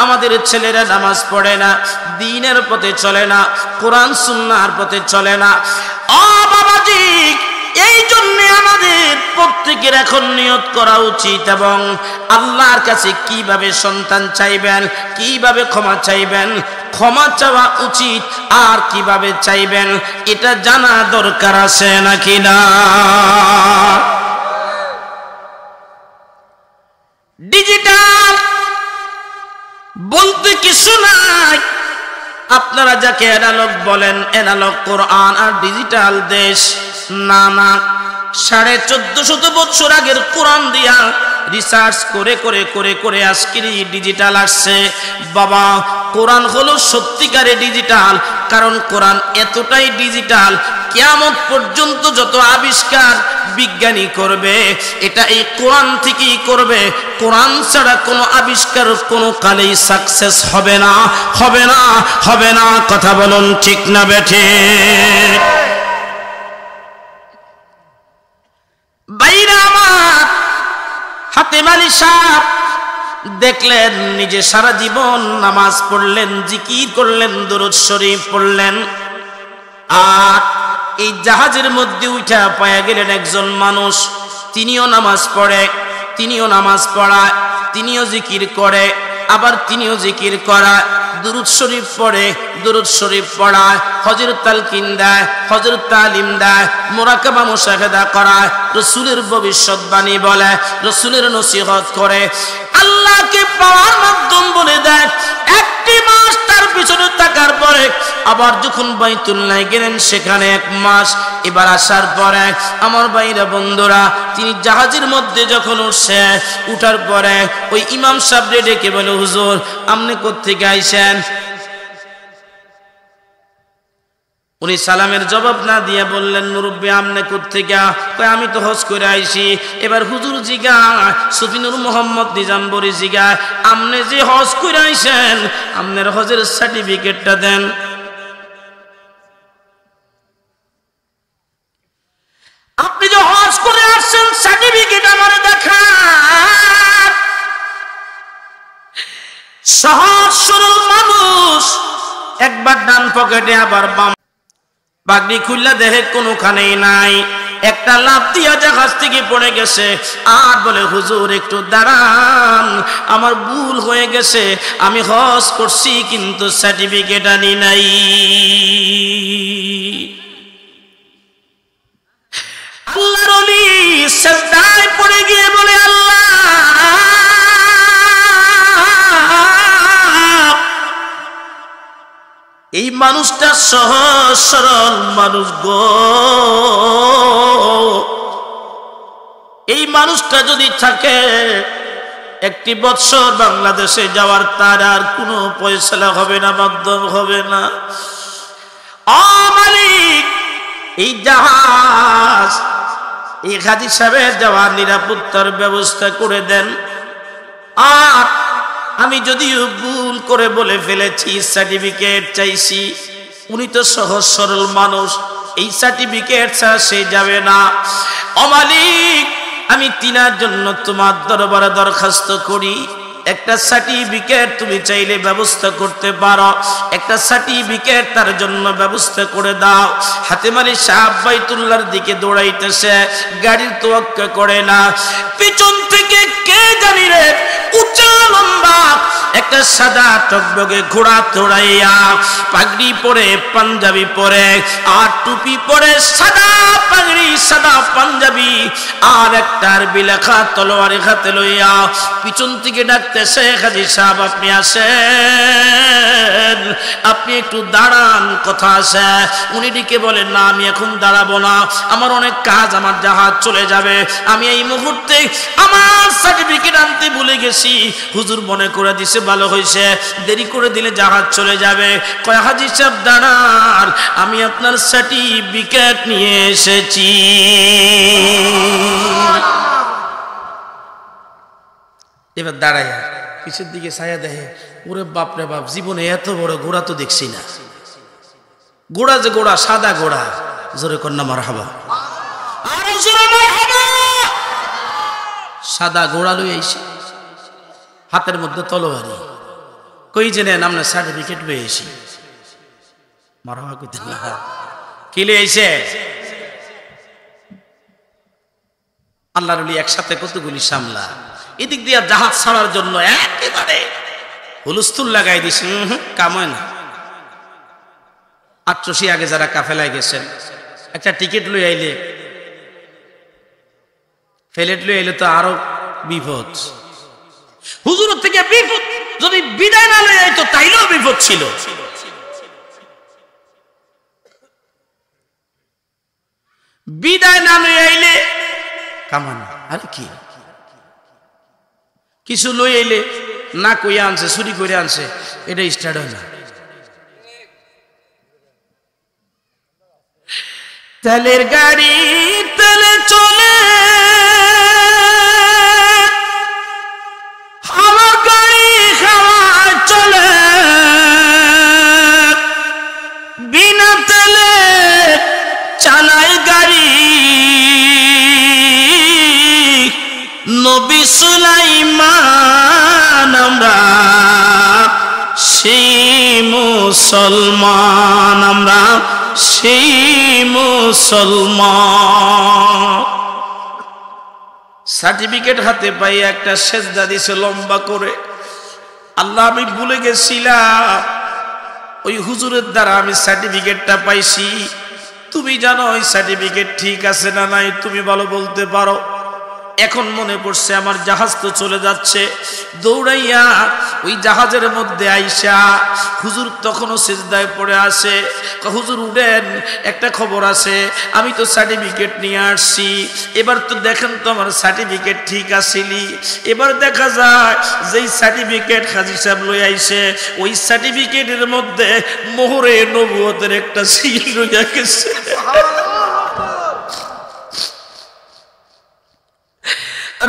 S1: আমাদের ছেলেরা নামাজ পড়ে না, দ্বীনের পথে চলে না, কোরআন সুন্নাহর পথে চলে না। ও বাবাজি, এই জন্য আমাদের প্রত্যেকের এখন নিয়ত করা উচিত এবং আল্লাহর কাছে কিভাবে সন্তান চাইবেন, কিভাবে ক্ষমা চাইবেন, ক্ষমা চাওয়া উচিত আর কিভাবে চাইবেন এটা জানা দরকার আছে নাকি না? ডিজিটাল বলতে কিছু নাই, আপনারা যাকে অ্যানালগ বলেন, অ্যানালগ কোরআন আর ডিজিটাল দেশ না না, 1450 বছর আগের কোরআন দিয়া রিসার্চ করে করে করে করে আজকের ডিজিটাল আসছে। বাবা কোরআন হলো সত্যিকারে ডিজিটাল, কারণ কোরআন এতটাই ডিজিটাল, কিয়ামত পর্যন্ত যত আবিষ্কার বিজ্ঞানী করবে এটা এই কোরআন থেকেই করবে। কোরআন ছাড়া কোনো আবিষ্কার কোনো কালেই সাকসেস হবে না, হবে না, হবে না। কথা বলুন ঠিক না বেঠে? বাইরা আমার হাতেম আলী সাহেব দেখলেন নিজে সারা জীবন নামাজ পড়লেন, জিকির করলেন, দরুদ শরীফ পড়লেন, আর এই জাহাজের মধ্যে উঠা পায়া গেলেন একজন মানুষ, তিনিও নামাজ পড়ে, তিনিও নামাজ পড়ায়, তিনিও জিকির করে, আবার তিনিও জিকির করায়, দুরুদ শরীফ পড়ে, দুরুদ শরীফ পড়ায়, হজের তালকিন দেয়, হজের তালিম দেয়, মুরাকাবা মুশাহাদা করায়, রাসূলের ভবিষ্যৎবাণী বলে, রাসূলের নসিহত করে, আল্লাহকে পাওয়ার মাধ্যম বলে দেয়। 1 মাস তার পিছনে থাকার পরে আবার যখন বাইতুল্লাহ গেলেন সেখানে 1 মাস, এবার আসার পরে আমার ভাইরা বন্ধুরা তিনি জাহাজের মধ্যে যখন উঠছে, উঠার পরে ওই ইমাম সাহেবরে ডেকে বলে, হুজুর আপনি কোত্থেকে আইছেন? উনি সালামের জবাব না দিয়ে বললেন, মুরব্বী আপনি কোত্থেকে? কয় আমি তো হজ করে আইছি। এবার হুজুর জিগায়, সুফিনুর মোহাম্মদ নিজামবরি জিগায়, আপনি যে হজ করে আইছেন আপনার হজের সার্টিফিকেটটা দেন। আপনি যে হজ করে আসছেন সার্টিফিকেট আমার দেখান। সহজ সরল মানুষ একবার ডান পকেটে আবার বাম বাগড়ি খুললা দেখে কোনোখানেই নাই, একটা লাফ দিয়া জাহাজ থেকে পড়ে গেছে, আর বলে হুজুর একটু দাঁড়ান, আমার ভুল হয়ে গেছে, আমি হজ করছি কিন্তু সার্টিফিকেট আনি নাই। আল্লাহর ওলি সিজদায় পড়ে গিয়ে বলে, আল্লাহ এই মানুষটা সহজ সরল মানুষ গো, এই মানুষটা যদি থাকে একটি বৎসর বাংলাদেশে যাওয়ার তার আর কোনো পয়সা হবে না, মাধ্যম হবে না। ও মালিক, এই জাহাজ এই হাজী সাহেবের যাওয়ার নিরাপত্তার ব্যবস্থা করে দেন। আর আমি যদিও ভুল করে বলে ফেলেছি, সার্টিফিকেট চাইছি, উনি তো সহজ সরল মানুষ, এই সার্টিফিকেট ছাড়া সে যাবে না। ও মালিক, আমি তিনার জন্য তোমার দরবারে দরখাস্ত করি, একটা সার্টিফিকেট তুমি চাইলে ব্যবস্থা করতে পারো, একটা সার্টিফিকেট তার জন্য ব্যবস্থা করে দাও। হাতেম আলী সাহেব বাইতুল্লাহর দিকে দৌড়াইতেছে, গাড়ির তোয়াক্কা করে না। পিছন থেকে কে জানি রে উঁচা লম্বা একটা সাদা টকবগে ঘোড়া দৌড়াইয়া, পাগড়ি পরে, পাঞ্জাবি পরে, আর টুপি পরে, সাদা পাগড়ি সাদা পাঞ্জাবি, আর একটা আরবি লেখা তলোয়ারি হাতে লইয়া পিছন থেকে ডাকতেছে, হাজী সাহেব আপনি আসেন, আপনি একটু দাঁড়ান, কথা আছে। উনি ডেকে বলেন, না আমি এখন দাঁড়াবো না, আমার অনেক কাজ, আমার জাহাজ চলে যাবে, আমি এই মুহূর্তে আমার সার্টিফিকেট আনতে ভুলে গেছি। হুজুর মনে করে দিছে, ভালো হয়েছে, দেরি করে দিলে জাহাজ চলে যাবে। কয় হাজী সাহেব দাঁড়ান, আমি আপনার সার্টিফিকেট নিয়ে এসেছি। এবার দাঁড়ায় পিছের দিকে ছায়া দেখে, ওরে বাপ রে বাপ, জীবনে এত বড় ঘোড়া তো দেখছি না। ঘোড়া যে ঘোড়া, সাদা ঘোড়া, জোরে কন্যা মারহাবা, আরো জোরে মারহাবা। সাদা ঘোড়া লই আইছে, হাতের মধ্যে তলোয়ারি। কই যে নেন, আমরা সার্টিফিকেট পেয়েছি। মারহাবা কইতে না, কি লই আইছে? আল্লাহর ওলি একসাথে কতগুলি সামলা, এদিক দিয়ে জাহাজ ছাড়ার জন্য একেবারে হুলস্থুল লাগাই দিছে, কাম হয় না। আট্রসি আগে যারা কাফেলায় গেছেন, একটা টিকিট লই আইলে, ফেলেট লই আইলে তো আরো বিপদ। হুজুর থেকে বিপদ যদি বিদায় না লই আইতো তাইলেও বিপদ ছিল। বিদায় না লই আইলে কামান, আরে কি কিছু লই আইলে না কইয়া আনছে, চুরি করে আনছে, এটা স্টার্ট হয় না। তেলের গাড়ি তেলে চলে, আমার গাড়ি হাওয়ায় চলে, বিনা তেলে চালাই গাড়ি। নবী সুলাইমান আমরা সেই মুসলমান, আমরা সেই মুসলমান। সার্টিফিকেট হাতে পাই একটা সেজদা দিছে লম্বা করে, আল্লাহ আমি ভুলে গেছিলাম, ওই হুজুরের দ্বারা আমি সার্টিফিকেটটা পাইছি, তুমি জানো ওই সার্টিফিকেট ঠিক আছে না নাই, তুমি ভালো বলতে পারো। এখন মনে পড়ছে আমার জাহাজ তো চলে যাচ্ছে, দৌড়াইয়া ওই জাহাজের মধ্যে আইসা হুজুর তখনও সিজদায় পড়ে আসে, হুজুর উঠেন, একটা খবর আছে, আমি তো সার্টিফিকেট নিয়ে আসছি, এবার তো দেখেন তো আমার সার্টিফিকেট ঠিক আসিলি। এবার দেখা যায় যেই সার্টিফিকেট হাজী সাহেব লই আইছে, ওই সার্টিফিকেটের মধ্যে মোহরে নবুয়তের একটা সিল রইয়া গেছে।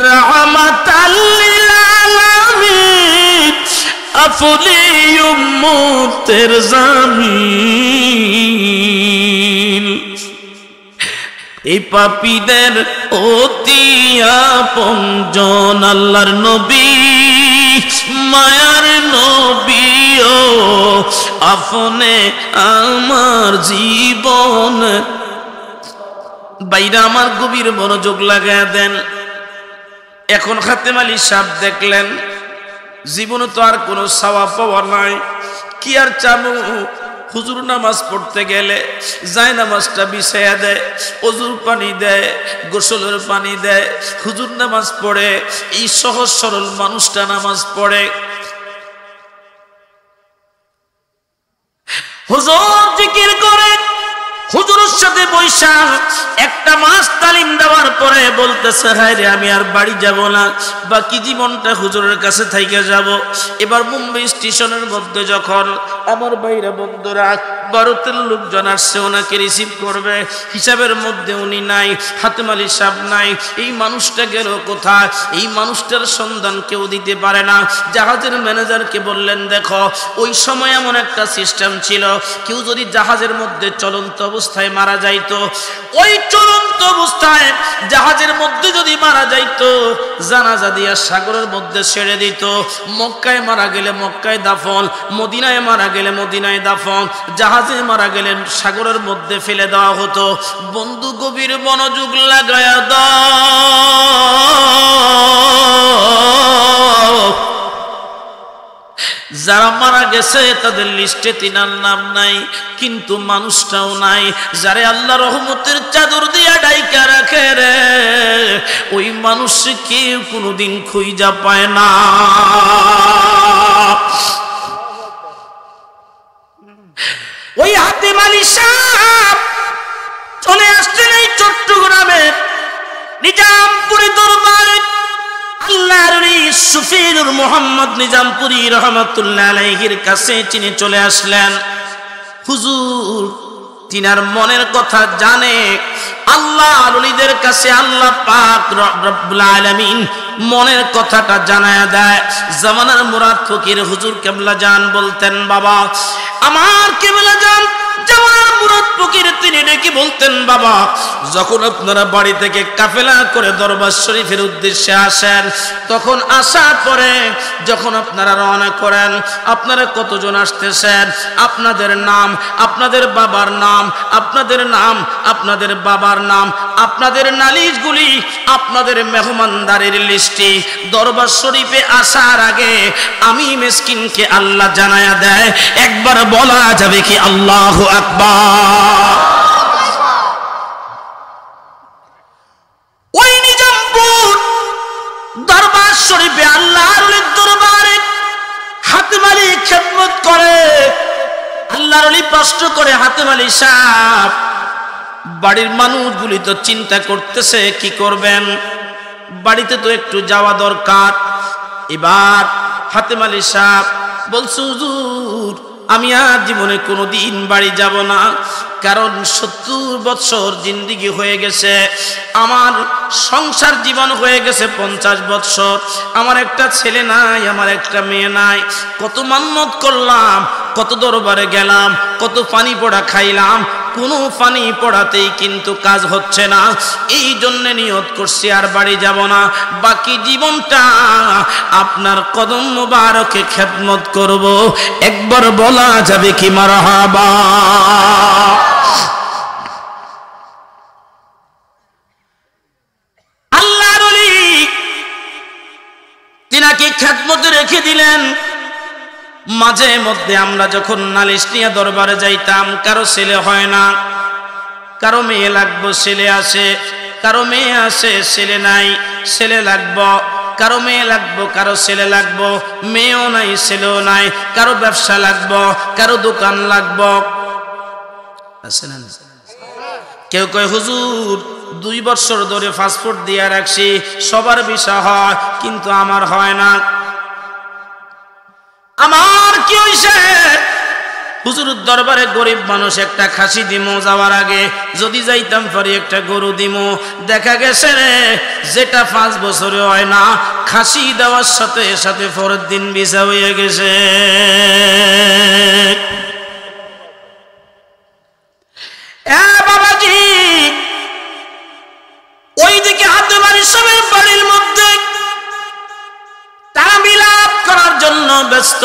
S1: রাহমাতাল লিল আলামিন, আপনি উম্মতের জামিল, এই পাপীদের অতি আপনজন আল্লাহর নবী, মায়ার নবী ও আপনে আমার জীবন। বাইরে আমার গভীর মনোযোগ লাগায় দেন। এখন হাতেম আলী সাহেব দেখলেন জীবনে তো আর কোনো সওয়াব পাওয়া নাই, কি আর চাবো। হুজুর নামাজ পড়তে গেলে যায় নামাজটা বিছাইয়া দেয়, ওজুর পানি দেয়, গোসলের পানি দেয়, হুজুর নামাজ পড়ে। এই সহজ সরল মানুষটা নামাজ পড়ে, হুজুর জিকির করে, হুজুর সাথে বৈশা একটা মাস তালিম দেওয়ার পরে বলতেছে, হায় রে আমি আর বাড়ি যাব না, বাকি জীবনটা হুজুরের কাছে থাইকে যাব। এবার মুম্বাই স্টেশনের মধ্যে যখন আমার বাইরা বন্ধুরা ভারতের লোকজন আসছে ওনাকে রিসিভ করবে, হিসাবের মধ্যে উনি নাই, হাতেম আলী সাহেব নাই। এই মানুষটা গেল কোথায়? এই মানুষটার সন্ধান কেউ দিতে পারে না। জাহাজের ম্যানেজারকে বললেন, দেখো ওই সময় এমন একটা সিস্টেম ছিল, কেউ যদি জাহাজের মধ্যে চলন্ত অবস্থায় মারা যাইতো, ওই চলন্ত অবস্থায় জাহাজের মধ্যে যদি মারা যাইতো, জানাজা দিয়া সাগরের মধ্যে ছেড়ে দিত। মক্কায় মারা গেলে মক্কায় দাফন, মদিনায় মারা গেলে মদিনায় দাফন, জাহাজে মারা গেলে সাগরের মধ্যে ফেলে দেওয়া হতো। বন্ধু গভীর মনোযোগ লাগায়া দাও, যারা মারা গেছে তাদের লিস্টে তিনার নাম নাই, কিন্তু মানুষটাও নাই যারে আল্লাহ রহমতের চাদর দিয়া ডাইকা রাখে রে, ওই মানুষ কেউ কোনোদিন খুঁজা পায় না। ওই হাতেম আলী সাহেব চলে আসছেন এই চট্টগ্রামের নিজামপুরি দরবারে। আল্লাহর সুফিনুর মোহাম্মদ নিজামপুরি রহমাতুল্লাহ আলাইহির কাছে তিনি চলে আসলেন। হুজুর তিনার মনের কথা জানে। আল্লাহর ওলিদের কাছে আল্লাহ পাক রব্বুল আলামিন মনের কথাটা জানায়া দেয়। জামানার মুরাদ ফকির হুজুর কেবলা জান বলতেন, বাবা আমার কেবলা জান জামানার মুরাদ ফকির তিনি ডেকে বলতেন, বাবা যখন আপনারা বাড়ি থেকে কাফেলা করে দরবার শরীফের উদ্দেশ্যে আসেন, তখন আসার পরে যখন আপনারা রওনা করেন, আপনারা কতজন আসতেছেন, আপনাদের নাম, আপনাদের বাবার নাম, আপনাদের নাম, আপনাদের বাবার নাম, আপনাদের নালিশগুলি, আপনাদের মেহমানদারের লিস্টি দরবার শরীফে আসার আগে আমি মিসকিনকে আল্লাহ জানায়া দেয়। একবার বলা যাবে কি আল্লাহু আকবার? ওই নিজামপুর দরবার শরীফে আল্লাহর দরবারে হাতেম আলী খেদমত করে। আল্লাহর ওলি প্রশ্ন করে, হাতেম আলী সাহেব বাড়ির মানুষগুলি তো চিন্তা করতেছে কি করবেন, বাড়িতে তো একটু যাওয়া দরকার। এবার হাতেম আলী সাহেব বলছে, হুজুর আমি আর জীবনে কোনোদিন বাড়ি যাব না, কারণ 70 বছর জিন্দেগি হয়ে গেছে, আমার সংসার জীবন হয়ে গেছে 50 বছর, আমার একটা ছেলে নাই, আমার একটা মেয়ে নাই, কত মান্নত করলাম, কত দরবারে গেলাম, কত পানি পোড়া খাইলাম, কোনো পানি পড়াতেই কিন্তু কাজ হচ্ছে না। এই জন্য নিয়ত করছি আর বাড়ি যাব না, বাকি জীবনটা আপনার কদম মোবারকে খেদমত করব। একবার বলা যাবে কি মারহাবা? আল্লাহর ওলি তিনাকে খেদমতে রেখে দিলেন। মাঝে মধ্যে আমরা যখন নালিশ নিয়ে দরবারে যাইতাম, কারো ছেলে হয় না, কারো মেয়ে লাগবো, ছেলে আসে, কারো মেয়ে আসে, ছেলে নাই, ছেলে লাগবো, কারো মেয়ে লাগবো, কারো ছেলে লাগবো, মেয়েও নাই, ছেলেও নাই, কারো ব্যবসা লাগবো, কারো দোকান লাগবো। কেউ কয় হুজুর 2 বছর ধরে পাসপোর্ট দিয়ে রাখছি, সবার ভিসা হয়, কিন্তু আমার হয় না। আমার কি হইছে? হুজুরের দরবারে গরিব মানুষ, একটা খাসি দিমো, যাওয়ার আগে যদি যাইতাম পারি একটা গরু দিমো। দেখা গেছে রে যেটা 5 বছরে হয় না, খাসি দেওয়ার সাথে সাথে পরের দিন ভিসা হয়ে গেছে। বাবাজি ওইদিকে হাতেম আলী সাহেবের বাড়ির মধ্যে তারা বিলাপ করার জন্য ব্যস্ত।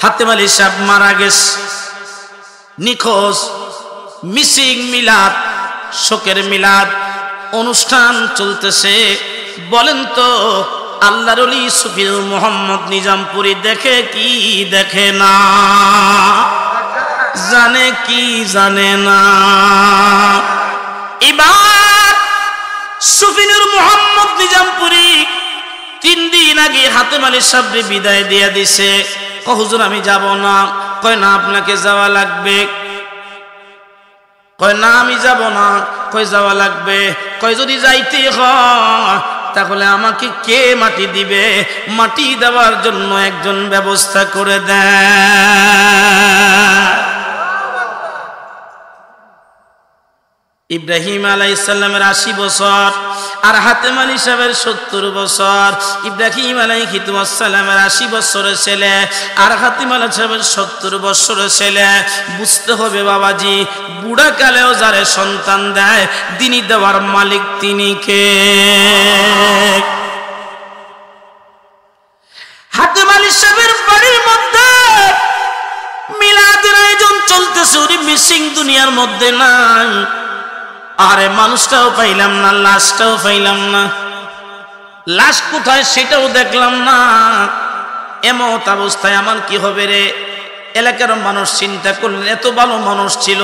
S1: হাতেম আলী সাহেব মারা গেছে, নিখোঁজ, মিসিং মিলাদ, শোকের মিলাদ অনুষ্ঠান চলতেছে। বলেন তো আল্লাহর ওলি সুফিনুর মোহাম্মদ নিজামপুরি দেখে কি দেখে না? জানে কি জানে না? এবার সুফিনুর মোহাম্মদ নিজামপুরি 3 দিন আগে হাতেম আলী সাহেব বিদায় দিয়ে দিছে। হুজুর আমি যাব না। কয় না, আপনাকে যাওয়া লাগবে। কয় না আমি যাব না। কয় যাওয়া লাগবে। কয় যদি যাইতে হয় তাহলে আমাকে কে মাটি দিবে? মাটি দেওয়ার জন্য একজন ব্যবস্থা করে দেয়। ইব্রাহিম আলাইহিস সালামের 80 বছর আর হাতেম আলী সাহেবের 70 বছর। ইব্রাহিম আলাইহিস সালামের 80 বছরের ছেলে আর হাতেম আলী সাহেবের 70 বছরের ছেলে। বুঝতে হবে বাবাজি, বুড়া কালেও যারে সন্তান দেয় দিনই দেওয়ার মালিক তিনি কে? হাতেম আলী সাহেবের বাড়ির মধ্যে মিলাদের আয়োজন চলতেছে, উনি মিসিং দুনিয়ার মধ্যে নাই। আরে মানুষটাও পাইলাম না, লাশটাও পাইলাম না। লাশ কোথায় সেটাও দেখলাম না। এমত অবস্থায় আমার কি হবে রে? এলাকার মানুষ চিন্তা করলেন, এত ভালো মানুষ ছিল।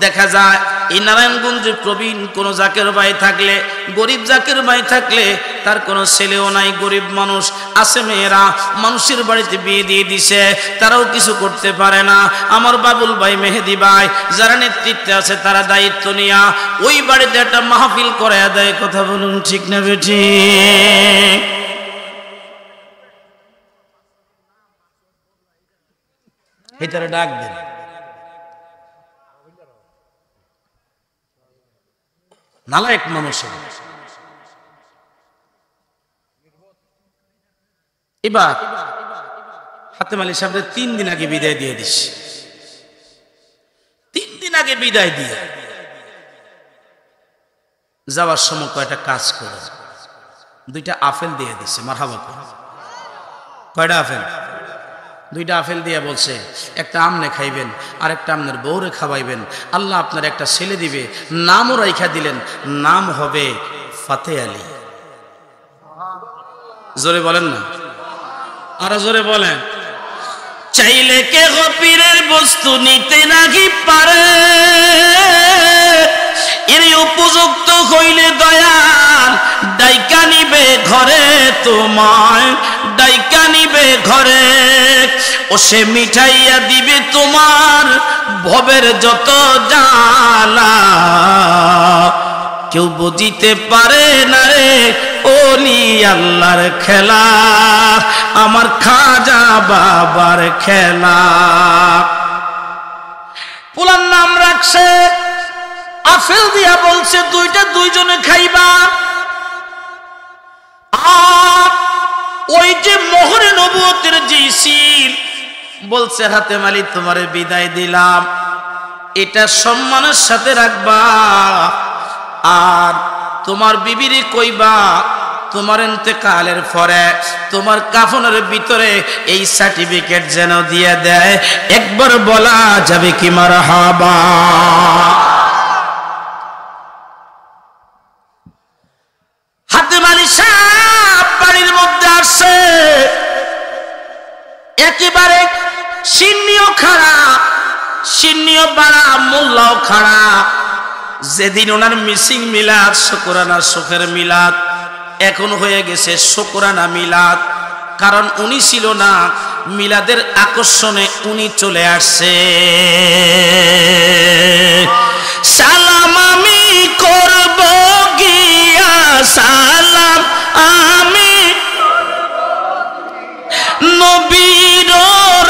S1: দেখা যায় এই নারায়ণগঞ্জে প্রবীণ কোন জাকের ভাই থাকলে, গরিব জাকের ভাই থাকলে তার কোনো ছেলেও নাই, গরিব মানুষ আছে, মেয়েরা মানুষের বাড়িতে বিয়ে দিয়ে দিছে, তারাও কিছু করতে পারে না। আমার বাবুল ভাই, মেহেদি ভাই যারা নেতৃত্বে আছে তারা দায়িত্ব নিয়া ওই বাড়িতে একটা মাহফিল করে দেয়। কথা বলুন ঠিক না বেঠি? এটারে ডাক দেন। নালায়েক মানুষ। এবার হাতেম আলী সাহেব 3 দিন আগে বিদায় দিয়ে দিস। 3 দিন আগে বিদায় দিয়ে যাওয়ার সময় কয়টা কাজ করে 2টা আপেল দিয়ে দিছে। মারহাবা করে। কয়টা আপেল? 2টা আপেল দিয়ে বলছে একটা আমনে খাইবেন আর একটা আমনের বউরে খাওয়াইবেন, আল্লাহ আপনার একটা ছেলে দিবে, নামও রাইখা দিলেন, নাম হবে ফাতে আলী। জোরে বলেন না, আরো জোরে বলেন। চাইলে কে পীরের বস্তু নিতে নাকি পারে, এর উপযুক্ত হইলে দয়াল ডাইকা নিবে ঘরে, তোমায় ডাইকা নিবে ঘরে। ও সে মিঠাইয়া দিবে তোমার ভবের যত জ্বালা, কেউ বুঝিতে পারে না রে ওলি আল্লাহর খেলা, আমার খাজা বাবার খেলা। পুলার নাম রাখছে আপেল দিয়া, বলছে 2টা 2 জনে খাইবা। আর ওই যে মোহরে নবুয়তের যে সিল বলছে হাতেম আলী তোমারে বিদায় দিলাম, এটা সম্মানের সাথে রাখবা। আর তোমার বিবিরে কইবা তোমার ইন্তেকালের পরে তোমার কাফনের ভিতরে এই সার্টিফিকেট যেন দিয়ে দেয়। একবার বলা যাবে কি মারহাবা? হাতেম আলী সাহেব বাড়ির মধ্যে আসছে, একেবারে সিন্নিও খারাপ, সিন্নিও বাড়া, মোল্লাও খারাপ। যেদিন ওনার মিসিং মিলাদ, শুকরানা সুখের মিলাদ, এখন হয়ে গেছে শুকরানা মিলাদ। কারণ উনি ছিল না, মিলাদের আকর্ষণে উনি চলে আসছে। সালাম আমি করব গিয়া, সালাম আমি নবীর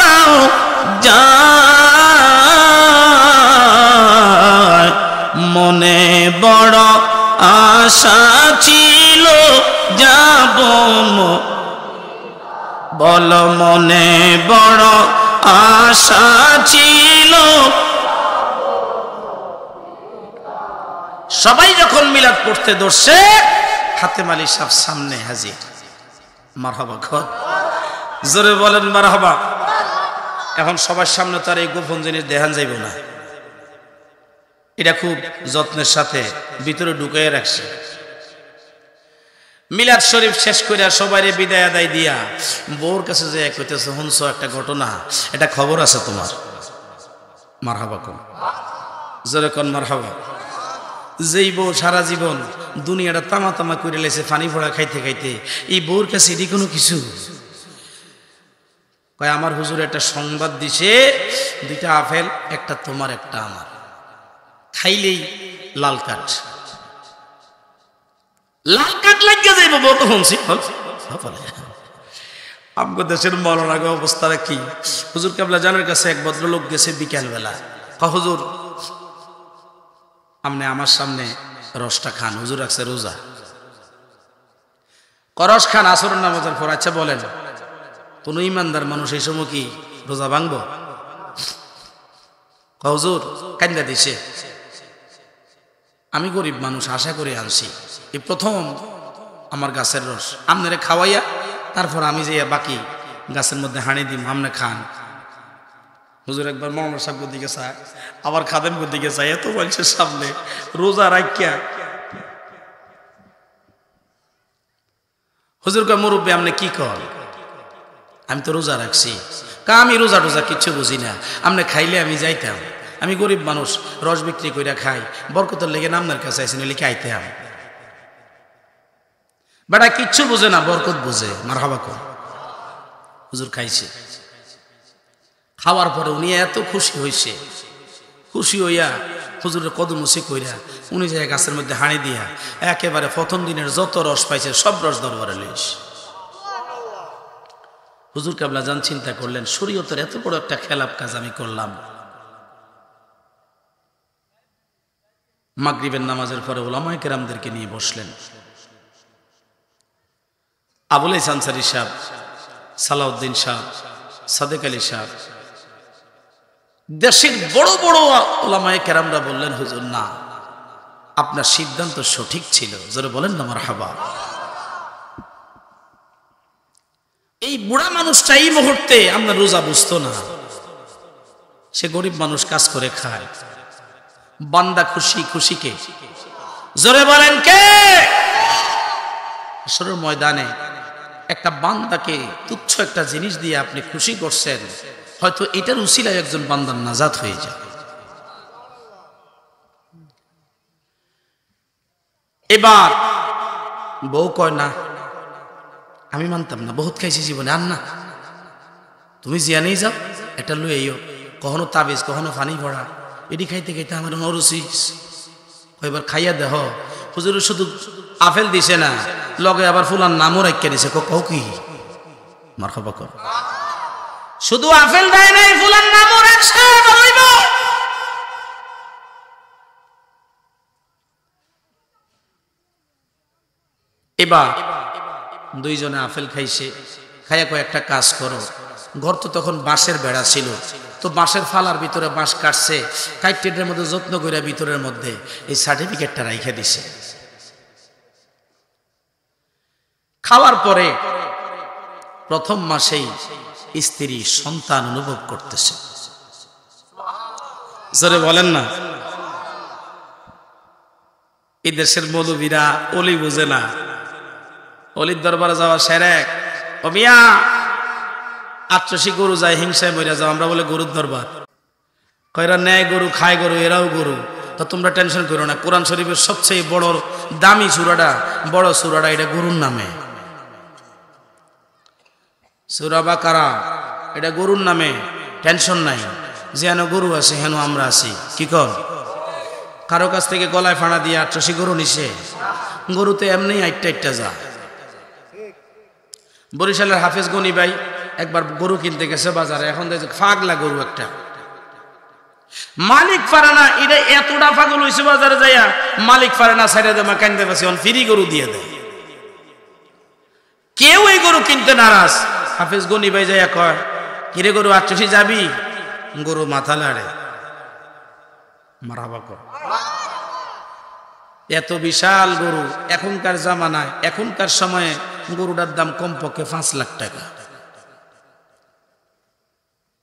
S1: রাও যায়, মনে বড় আশা ছিল যাব, বল মনে বড় আশা ছিল। সবাই যখন মিলাদ পড়তে ধরছে, হাতেম আলী সাহেব সামনে হাজির। মারহাবা ঘর, জোরে বলেন মারহাবা। এখন সবার সামনে তার এই গোপন জিনিস দেখান যাইব না, এটা খুব যত্নের সাথে ভিতরে ঢুকাইয়া রাখছে। মিলাদ শরীফ শেষ করে সবাই বিদায় আদায় দিয়া বউর কাছে যে কইতেছে, শুনছো একটা ঘটনা, এটা খবর আছে তোমার? মারহাবা কোন, জোরে কোন মারহাবা। যেই বউ সারা জীবন দুনিয়াটা তামা তামা করে লেছে পানি ফোড়া খাইতে খাইতে, এই বউর কাছে এটি কোনো কিছু? কয় আমার হুজুর একটা সংবাদ দিছে, 2টা আপেল, একটা তোমার একটা আমার, খাইলেই লাল কাঠ, লাল কাঠ লাগিয়ে যাইব বলতে শুনছি। আমগো দেশের মরার অবস্থাটা কি? হুজুর কেবলা জানের কাছে এক ভদ্রলোক গেছে বিকালবেলা, হুজুর আপনি আমার সামনে রসটা খান। হুজুর রাখছে রোজা, করস খান আসরের নামাজের পর। আচ্ছা বলেন, কোন ইমানদার মানুষ এই সময় কি রোজা ভাঙব? হুজুর কান্দা দিছে, আমি গরিব মানুষ, আশা করে আনছি, এই প্রথম আমার গাছের রস আপনারে খাওয়াইয়া তারপর আমি যে বাকি গাছের মধ্যে হাঁড়ি দিম, আপনি খান। হুজুর একবার মৌলানা সাহেবের দিকে চায়, আবার খাদেমের দিকে চায়, এত মানুষের সামনে রোজা রাখিয়া। হুজুর কয় মুরব্বী আপনি কি কর? আমি তো রোজা রাখছি। আমি রোজা টোজা কিচ্ছু বুঝি না, আপনি খাইলে আমি যাইতাম, আমি গরিব মানুষ, রস বিক্রি কইরা খাই, বরকতের লেগে আপনার কাছে আইসি, লিখে আইতাম। বেটা কিচ্ছু বুঝে না, বরকত বুঝে, মারহাবা কর। হুজুর খাইছে, খাওয়ার পরে উনি এত খুশি হইছে, খুশি হইয়া হুজুরের কদমুসি কইরা উনি যায় গাছের মধ্যে হাঁড়ি দিয়া একেবারে প্রথম দিনের যত রস পাইছে সব রস দরবারে লইস। হুজুর কেবলা যান চিন্তা করলেন, শরীয়তের এত বড় একটা খেলাপ কাজ আমি করলাম। মাগরিবের নামাজের পরে উলামায়ে কেরামদেরকে নিয়ে বসলেন। আবুল ইহসান আনসারী সাহেব, সালাউদ্দিন সাহেব, সাদেক আলী সাহেব, দেশের বড় বড় উলামায়ে কেরামরা বললেন, হুজুর না, আপনার সিদ্ধান্ত সঠিক ছিল। জোরে বলেন না মারহাবা। এই বুড়া মানুষটা এই মুহূর্তে আপনার রোজা বুঝতো না, সে গরিব মানুষ, কাজ করে খায়। বান্দা খুশি, খুশি কে? জোরে বলেন কে? আসরের ময়দানে একটা বান্দাকে তুচ্ছ একটা জিনিস দিয়ে আপনি খুশি করছেন, হয়তো এটার উসিলায় একজন বান্দার নাজাত হয়ে যায়। এবার বউ কয় না, আমি মানতাম না, বহুত খাইছি জীবনে, আর না, তুমি জিয়া নিয়ে যাও, এটা লুয়ে আইও। কখনো তাবিজ, কখনো ফানি ভরা, এটি খাইতে খাইতে আমার নরুচি। এবার খাইয়া দেহ। হুজুর শুধু আপেল দিছে না, লগে আবার ফুলার নামও রাখিয়া দিছে। কও কি? মারহাবা কর। শুধু আপেল দেয় নাই, ফুলার নামও রাখছে। এবার দুইজনে আপেল খাইছে, খাইয়া কয়েকটা কাজ করো। ঘর তো তখন বাঁশের বেড়া ছিল, তো বাঁশের ফালার ভিতরে বাঁশ কাটছে, কাইটের মধ্যে যত্ন করে ভিতরের মধ্যে এই সার্টিফিকেটটা রাইখা দিছে। খাওয়ার পরে প্রথম মাসেই স্ত্রী সন্তান অনুভব করতেছে। জোরে বলেন না। এই দেশের মৌলবীরা অলি বুঝে না, অলির দরবারে যাওয়া সেরেক। ও মিয়া, ৮৮ গরু যায়, হিংসায় মরিয়া যাও, আমরা বলে গরুর দরবার। কয়রা নেয় গরু, খায় গরু, এরাও গরু। তো তোমরা টেনশন করো না, কোরআন শরীফের সবচেয়ে বড় দামি সূরাটা, বড় সূরাটা, এটা গরুর নামে। সূরা বাকারা, এটা গরুর নামে, টেনশন নাই। যেন গরু আছে হেন আমরা আছি। কি কর? কারো কাছ থেকে গলায় ফাড়া দিয়ে ৮৮ গরু নিছে? গরুতে এমনি আইটটা যা। বরিশালের হাফেজ গনি ভাই একবার গরু কিনতে গেছে বাজারে, এখন দেখছে ফাগলা গরু একটা, মালিক পারে না। এটা এতটা পাগল হয়েছে বাজারে যাইয়া, মালিক পারে না, সাইডে দেমা কান্দে পাচ্ছে, ফ্রি গরু দিয়ে দেয়। কেউ এই গরু কিনতে নারাজ। হাফেজ গনি ভাই যাইয়া কয়, কিরে গরু ৮৮ যাবি? গরু মাথা লাড়ে, মারহাবা কর। এত বিশাল গরু এখনকার জামানায়, এখনকার সময়ে গরুটার দাম কমপক্ষে ৫ লাখ টাকা।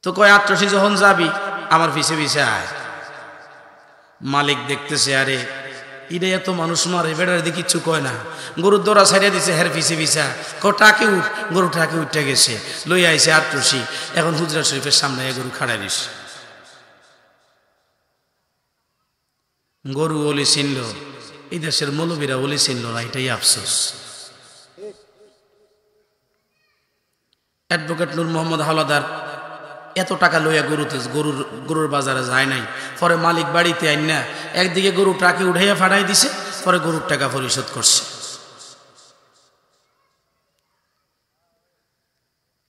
S1: তো কয় ৮৮ যখন যাবি আমার পিছে পিছে আয়। মালিক দেখতেছে, আরে এটা এত মানুষ মারে, বেড়ার দিকে কিচ্ছু কয় না। গরুর দৌড়া ছাড়িয়ে দিছে, হের পিছে পিছা। টাকে উঠ, গরু টাকে উঠে গেছে, লই আইছে ৮৮। এখন হুজরা শরীফের সামনে গরু খাড়াই দিস। গরু ওলি চিনল, এই দেশের মৌলবীরা ওলি চিনল না, এটাই আফসোস। অ্যাডভোকেট নূর মোহাম্মদ হাওলাদার এত টাকা লইয়া গরুর বাজারে যায় নাই। পরে মালিক বাড়িতে আইন না একদিকে গরু ট্রাকে উঠাইয়া ফাটাই দিছে, পরে গরুর টাকা পরিশোধ করছে।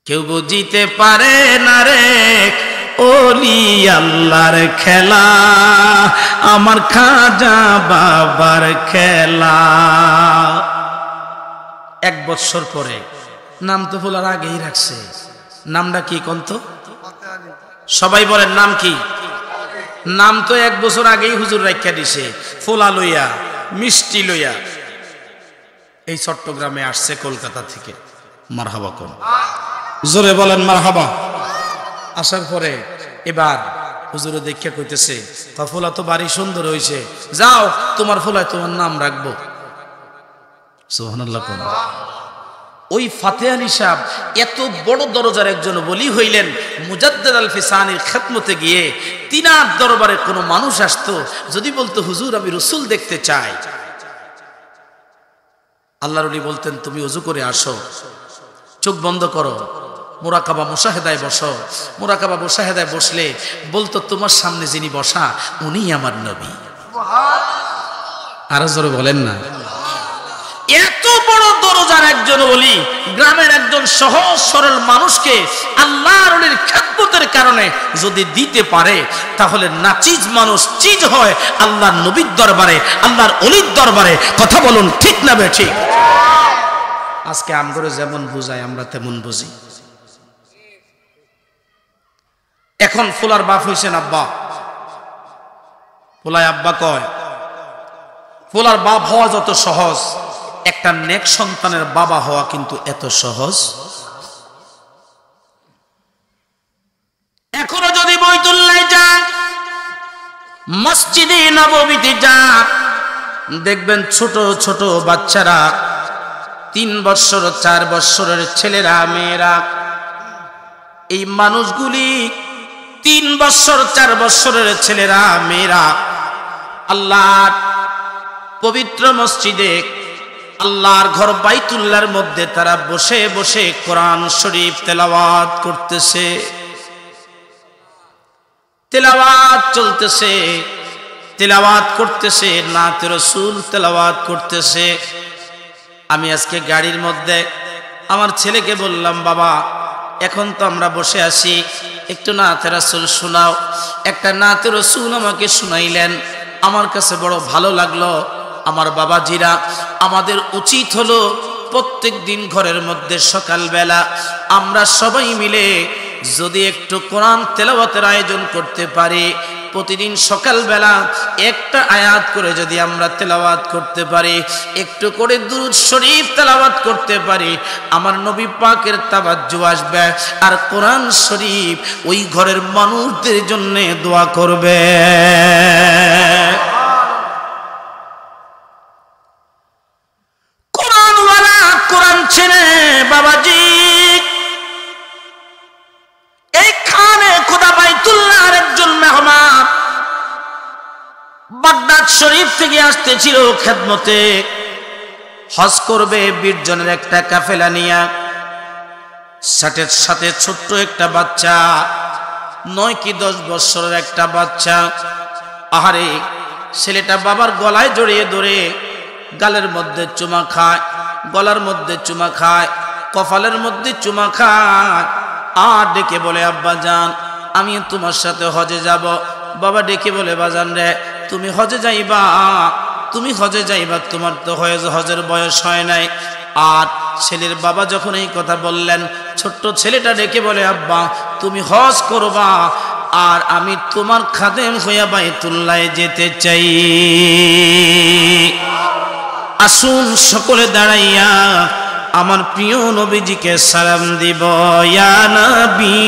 S1: কেউ বুঝিতে পারে না রে ওলি আল্লাহর খেলা, আমার খাজা বাবার খেলা। 1 বছর পরে নাম তো ফুলার আগেই রাখছে। নামটা কি কন্ত? সবাই বলেন নাম কি? নাম তো 1 বছর আগেই হুজুর রাখা দিছে। ফুলা লইয়া মিষ্টি লইয়া এই চট্টগ্রামে আসছে কলকাতা থেকে। মারহাবা কোন জোরে বলেন মারহাবা। আসার পরে এবার হুজুরে দেখে কইতেছে, ফুলা তো বাড়ি সুন্দর হয়েছে, যাও তোমার ফুলায় তোমার নাম রাখবো। সুবহানাল্লাহ কোন। ওই ফাতে আলী সাহেব এত বড় দরজার একজন বলি হইলেন, মুজাদ্দেদ আল ফিসানির খেদমতে গিয়ে তিনার দরবারে কোনো মানুষ আসতো, যদি বলতো হুজুর আমি রসুল দেখতে চাই, আল্লাহর ওলি বলতেন তুমি ওযু করে আসো, চোখ বন্ধ করো, মুরাকাবা মুশাহেদায় বসো। মুরাকাবা মুশাহেদায় বসলে বলতো তোমার সামনে যিনি বসা উনিই আমার নবী। আরো জোরে বলেন না। এত বড় দরজার একজন ওলি গ্রামের একজন সহজ সরল মানুষকে আল্লাহর ওলির খেদমতের কারণে যদি দিতে পারে, তাহলে নাচিজ মানুষ চিজ হয় আল্লাহর নবীর দরবারে, আল্লাহর ওলির দরবারে। কথা বলুন ঠিক না বেঠিক? আজকে আমগরে যেমন বুঝায় আমরা তেমন বুঝি। এখন ফুলার বাপ হইছেন আব্বা, ফুলায় আব্বা কয়। ফুলার বাপ হওয়া যত সহজ, একটা নেক সন্তানের বাবা হওয়া কিন্তু এত সহজ। এখনো যদি বাইতুল্লাহ যান, মসজিদে নববীতে যান, দেখবেন ছোট ছোট বাচ্চারা, 3 বছর 4 বছরের ছেলেরা মেয়েরা, এই মানুষগুলি 3 বছর 4 বছরের ছেলেরা মেয়েরা আল্লাহর পবিত্র মসজিদে, আল্লাহর ঘর বাইতুল্লাহর মধ্যে তারা বসে বসে কোরআন শরীফ তেলাওয়াত করতেছে। তেলাওয়াত চলতেছে, তেলাওয়াত করতেছে, নাতে রাসূল তেলাওয়াত করতেছে। আমি আজকে গাড়ির মধ্যে আমার ছেলেকে বললাম, বাবা এখন তো আমরা বসে আছি, একটু নাতে রাসূল শোনাও। একটা নাতে রাসূল আমাকে শুনাইলেন, আমার কাছে বড় ভালো লাগলো। আমার বাবাজিরা, আমাদের উচিত হলো প্রত্যেক দিন ঘরের মধ্যে সকালবেলা আমরা সবাই মিলে যদি একটু কোরআন তেলাওয়াতের আয়োজন করতে পারি, প্রতিদিন সকালবেলা একটা আয়াত করে যদি আমরা তেলাওয়াত করতে পারি, একটু করে দুরূদ শরীফ তেলাওয়াত করতে পারি, আমার নবী পাকের তাওয়াজ্জু আসবে, আর কোরআন শরীফ ওই ঘরের মানুষদের জন্য দোয়া করবে। কোরআনওয়ালা কোরআন ছেড়ে বাবাজি এইখানে খোদা বাইতুল্লাহর একজন মেহমান বাগদাদ শরীফ থেকে আসতেছিল খেদমতে, হজ করবে 20 জনের একটা কাফেলা নিয়া। সাথে ছোট্ট একটা বাচ্চা, 9 কি 10 বছরের একটা বাচ্চা। আহারে, ছেলেটা বাবার গলায় জড়িয়ে ধরে গালের মধ্যে চুমা খায়, গলার মধ্যে চুমা খায়, কপালের মধ্যে চুমা খায়, আর ডেকে বলে আব্বা জান আমি তোমার সাথে হজে যাব। বাবা ডেকে বলে বাজান রে তুমি হজে যাইবা, তুমি হজে যাইবা, তোমার তো হজের বয়স হয় নাই। আর ছেলের বাবা যখন এই কথা বললেন, ছোট্ট ছেলেটা ডেকে বলে আব্বা তুমি হজ করবা, আর আমি তোমার খাদেম হইয়া বাইতুল্লাহ যেতে চাই। আসুন সকলে দাঁড়াইয়া আমার প্রিয় নবীজিকে সালাম দিব। ইয়া নবী